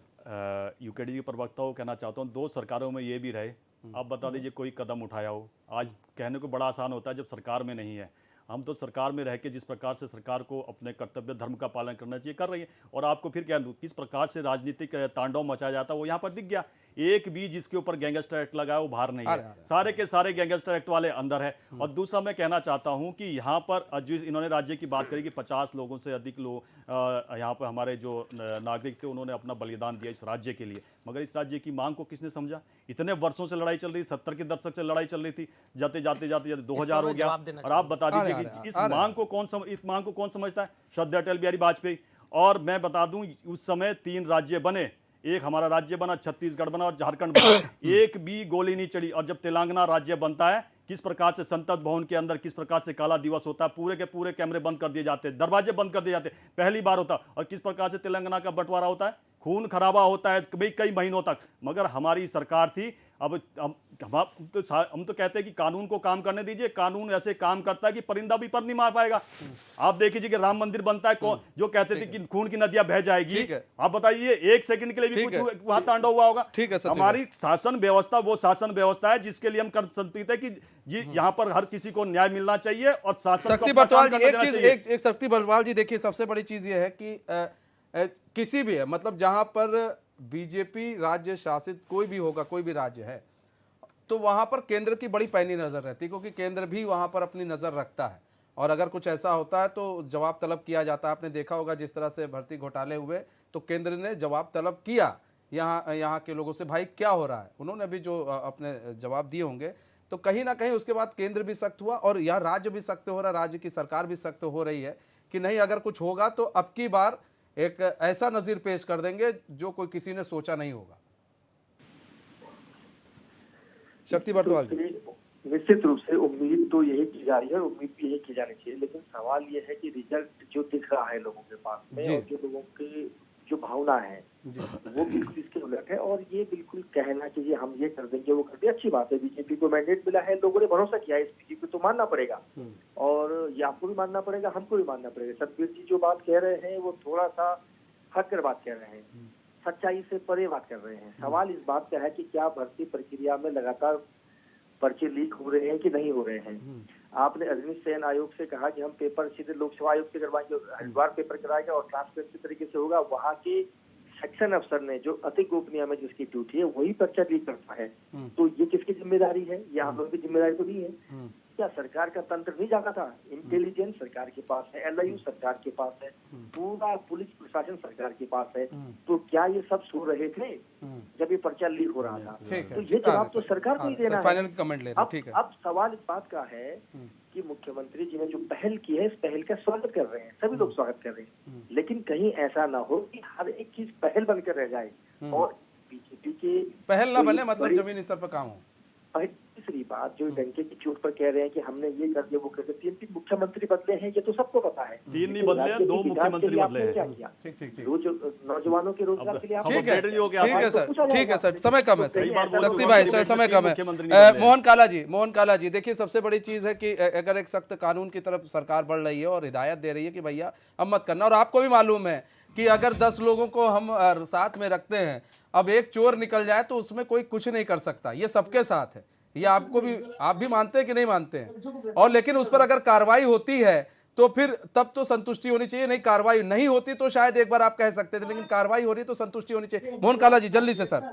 यूकेडी के प्रवक्ता को कहना चाहता हूँ, 2 सरकारों में ये भी रहे, आप बता दीजिए कोई कदम उठाया हो। आज कहने को बड़ा आसान होता है जब सरकार में नहीं है। हम तो सरकार में रह के जिस प्रकार से सरकार को अपने कर्तव्य धर्म का पालन करना चाहिए कर रही है। और आपको फिर क्या किस प्रकार से राजनीतिक तांडव मचाया जाता है वो यहाँ पर दिख गया। एक भी जिसके ऊपर गैंगस्टर एक्ट लगा है वो बाहर नहीं है, सारे के सारे गैंगस्टर एक्ट वाले अंदर है। और दूसरा मैं कहना चाहता हूं कि यहाँ पर जिस इन्होंने राज्य की बात करी कि 50 लोगों से अधिक लोग यहाँ पर हमारे जो नागरिक थे उन्होंने अपना बलिदान दिया इस राज्य के लिए, मगर इस राज्य की मांग को किसने समझा? इतने वर्षों से लड़ाई चल रही, 70 के दशक से लड़ाई चल रही थी, जाते जाते 2000 हो गया। और आप बता दीजिए कि इस मांग को कौन समझता है? श्रद्धेय अटल बिहारी वाजपेयी। और मैं बता दूं उस समय 3 राज्य बने, एक हमारा राज्य बना, छत्तीसगढ़ बना और झारखंड बना, एक भी गोली नहीं चढ़ी। और जब तेलंगाना राज्य बनता है किस प्रकार से संसद भवन के अंदर किस प्रकार से काला दिवस होता है, पूरे के पूरे कैमरे बंद कर दिए जाते हैं, दरवाजे बंद कर दिए जाते हैं, पहली बार होता। और किस प्रकार से तेलंगाना का बंटवारा होता है, खून खराबा होता है कई महीनों तक। मगर हमारी सरकार थी, अब हम तो कहते हैं कि कानून को काम करने दीजिए। कानून ऐसे काम करता है कि परिंदा भी पर नहीं मार पाएगा। आप देख लीजिए कि राम मंदिर बनता है, जो कहते थे कि खून की नदियां बह जाएगी, आप बताइए 1 सेकंड के लिए भी कुछ वहां तांडव हुआ होगा? ठीक है, हमारी शासन व्यवस्था वो शासन व्यवस्था है जिसके लिए हम कर सकते थे कि जी यहाँ पर हर किसी को न्याय मिलना चाहिए और शासन शक्ति बरतवाल जी, एक शक्ति बरतवाल जी, देखिए सबसे बड़ी चीज ये है कि किसी भी है, मतलब जहां पर बीजेपी राज्य शासित कोई भी होगा, कोई भी राज्य है, तो वहां पर केंद्र की बड़ी पैनी नजर रहती है, क्योंकि केंद्र भी वहां पर अपनी नजर रखता है। और अगर कुछ ऐसा होता है तो जवाब तलब किया जाता है। आपने देखा होगा जिस तरह से भर्ती घोटाले हुए तो केंद्र ने जवाब तलब किया यहाँ के लोगों से, भाई क्या हो रहा है। उन्होंने भी जो अपने जवाब दिए होंगे, तो कहीं ना कहीं उसके बाद केंद्र भी सख्त हुआ और यहाँ राज्य भी सख्त हो रहा है, राज्य की सरकार भी सख्त हो रही है कि नहीं, अगर कुछ होगा तो अब की बार एक ऐसा नजीर पेश कर देंगे जो कोई किसी ने सोचा नहीं होगा। शक्ति बरतवाल जी, निश्चित रूप से उम्मीद तो यही की जा रही है, उम्मीद भी यही की जानी चाहिए, लेकिन सवाल ये है कि रिजल्ट जो दिख रहा है लोगों के पास में और जो लोगों की जो भावना है वो बिल्कुल इसके उलट है। और ये बिल्कुल कहना कि ये हम ये कर देंगे वो कर देंगे, अच्छी बात है, बीजेपी को मैंडेट मिला है, लोगों ने भरोसा किया है इस बीजेपी को, तो मानना पड़ेगा। और ये आपको भी मानना पड़ेगा, हमको भी मानना पड़ेगा। सतबीर जी जो बात कह रहे हैं वो थोड़ा सा हट कर बात कह रहे हैं, सच्चाई से परे बात कर रहे हैं। सवाल इस बात का है कि क्या भर्ती प्रक्रिया में लगातार पर्चे लीक हो रहे हैं कि नहीं हो रहे हैं। आपने अग्नि सेन आयोग से कहा कि हम पेपर सीधे लोकसभा आयोग से करवाएंगे, हरिद्वार पेपर कराएगा और ट्रांसपेरेंसी तरीके से होगा। वहाँ के सेक्शन अफसर ने जो अति गोपनीय में जिसकी ड्यूटी है वही पर्चा लीक करता है, तो ये किसकी जिम्मेदारी है? ये हम लोग की जिम्मेदारी तो नहीं है। क्या सरकार का तंत्र नहीं जागा था? इंटेलिजेंस सरकार के पास है, LIU सरकार के पास है, पूरा पुलिस प्रशासन सरकार के पास है, तो क्या ये सब सो रहे थे जब ये पर्चा लीक हो रहा था? तो ये जवाब तो सरकार को ही देना है। फाइनल कमेंट ले रहे हैं। अब सवाल इस बात का है कि मुख्यमंत्री जी ने जो पहल की है, इस पहल का स्वागत कर रहे हैं, सभी लोग स्वागत कर रहे हैं, लेकिन कहीं ऐसा ना हो कि हर एक चीज पहल बनकर रह जाए और बीजेपी के पहल ना बने, मतलब जमीनी स्तर पर काम हो। तीसरी बात जो डंके की चोट पर कह रहे हैं कि हमने ये कर दिया वो कर दिया, 3 मुख्यमंत्री बदले हैं, ये तो सबको पता है। 3 नहीं बदले हैं, 2 मुख्यमंत्री बदले हैं। क्या किया? ठीक। नौजवानों के रोजगार के लिए आप ठीक है सर, समय कम है सर, शक्ति भाई समय कम है। मोहन काला जी, देखिए सबसे बड़ी चीज है कि अगर एक सख्त कानून की तरफ सरकार बढ़ रही है और हिदायत दे रही है कि भैया अब मत करना, और आपको भी मालूम है कि अगर 10 लोगों को हम साथ में रखते हैं, अब एक चोर निकल जाए तो उसमें कोई कुछ नहीं कर सकता, ये सबके साथ है। ये आप भी मानते हैं कि नहीं मानते हैं? और लेकिन उस पर अगर कार्रवाई होती है तो फिर तब तो संतुष्टि होनी चाहिए। नहीं, कार्रवाई नहीं होती तो शायद एक बार आप कह सकते थे, लेकिन कार्रवाई हो रही तो संतुष्टि होनी चाहिए। मोहन काला जी जल्दी से सर।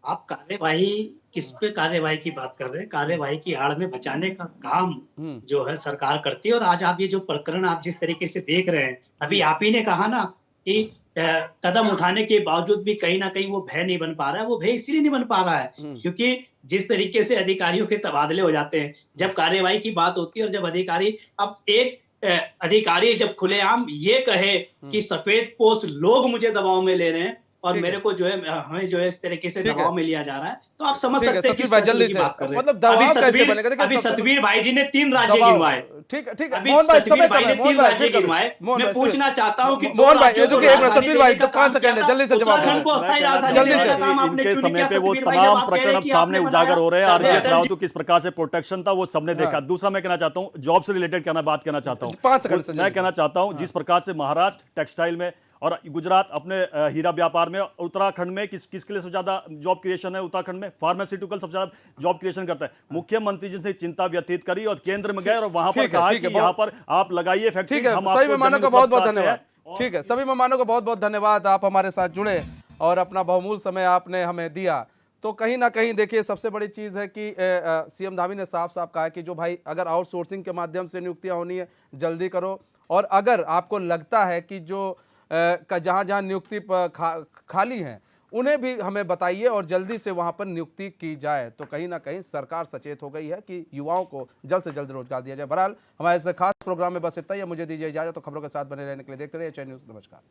आप कार्यवाही किस पे कार्यवाही की बात कर रहे हैं? कार्यवाही की आड़ में बचाने का काम जो है सरकार करती है। और आज आप ये जो प्रकरण आप जिस तरीके से देख रहे हैं, अभी आप ही ने कहा ना कि कदम उठाने के बावजूद भी कहीं ना कहीं वो भय नहीं बन पा रहा है। वो भय इसलिए नहीं बन पा रहा है क्योंकि जिस तरीके से अधिकारियों के तबादले हो जाते हैं जब कार्यवाही की बात होती है, और जब अधिकारी, अब एक अधिकारी जब खुलेआम ये कहे कि सफेद पोस्ट लोग मुझे दबाव में ले रहे हैं और मेरे को जो है हमें जो है इस तरीके से दबाव में लिया जा रहा है, तो आप समझ सकते हैं कि जल्दी से बात कर रहे हैं। मतलब दबाव कैसे बनेगा? देखिए अभी सतबीर भाई जी ने 3 राज्य गिनवाए। ठीक है मोहन भाई, समय कम है। मोहन भाई गिनवाए। मैं पूछना चाहता हूं कि मोहन भाई सतबीर भाई 5 सेकंड है, जल्दी से जवाब जल्दी से। इनके समय पे वो तमाम प्रकरण अब सामने उजागर हो रहे हैं। RGS राव तो किस प्रकार से प्रोटेक्शन था वो सबने देखा। दूसरा मैं कहना चाहता हूँ, जॉब से रिलेटेड बात कहना चाहता हूँ, 5 सेकंड मैं कहना चाहता हूँ जिस प्रकार से महाराष्ट्र टेक्सटाइल में और गुजरात अपने हीरा व्यापार में, उत्तराखंड में किसके लिए सबसे ज्यादा जॉब क्रिएशन है? उत्तराखंड में फार्मास्यूटिकल सबसे ज्यादा जॉब क्रिएशन करता है। मुख्यमंत्री जी से चिंता व्यतीत करी और केंद्र में गए और वहां पर कहा कि यहाँ पर आप लगाइए फैक्ट्री। ठीक है, सभी मेहमानों का बहुत बहुत धन्यवाद। ठीक है, सभी मेहमानों को बहुत बहुत धन्यवाद, आप हमारे साथ जुड़े और अपना बहुमूल्य समय आपने हमें दिया। तो कहीं ना कहीं देखिए, सबसे बड़ी चीज़ है कि सीएम धामी ने साफ साफ कहा है कि जो भाई अगर आउटसोर्सिंग के माध्यम से नियुक्तियां होनी है जल्दी करो, और अगर आपको लगता है कि जो जहां जहां नियुक्ति खाली हैं उन्हें भी हमें बताइए और जल्दी से वहां पर नियुक्ति की जाए। तो कहीं ना कहीं सरकार सचेत हो गई है कि युवाओं को जल्द से जल्द रोजगार दिया जाए। बहरहाल हमारे इस खास प्रोग्राम में बस इतना ही है। मुझे दीजिए इजाजत। तो खबरों के साथ बने रहने के लिए देखते रहिए चैन न्यूज़। नमस्कार।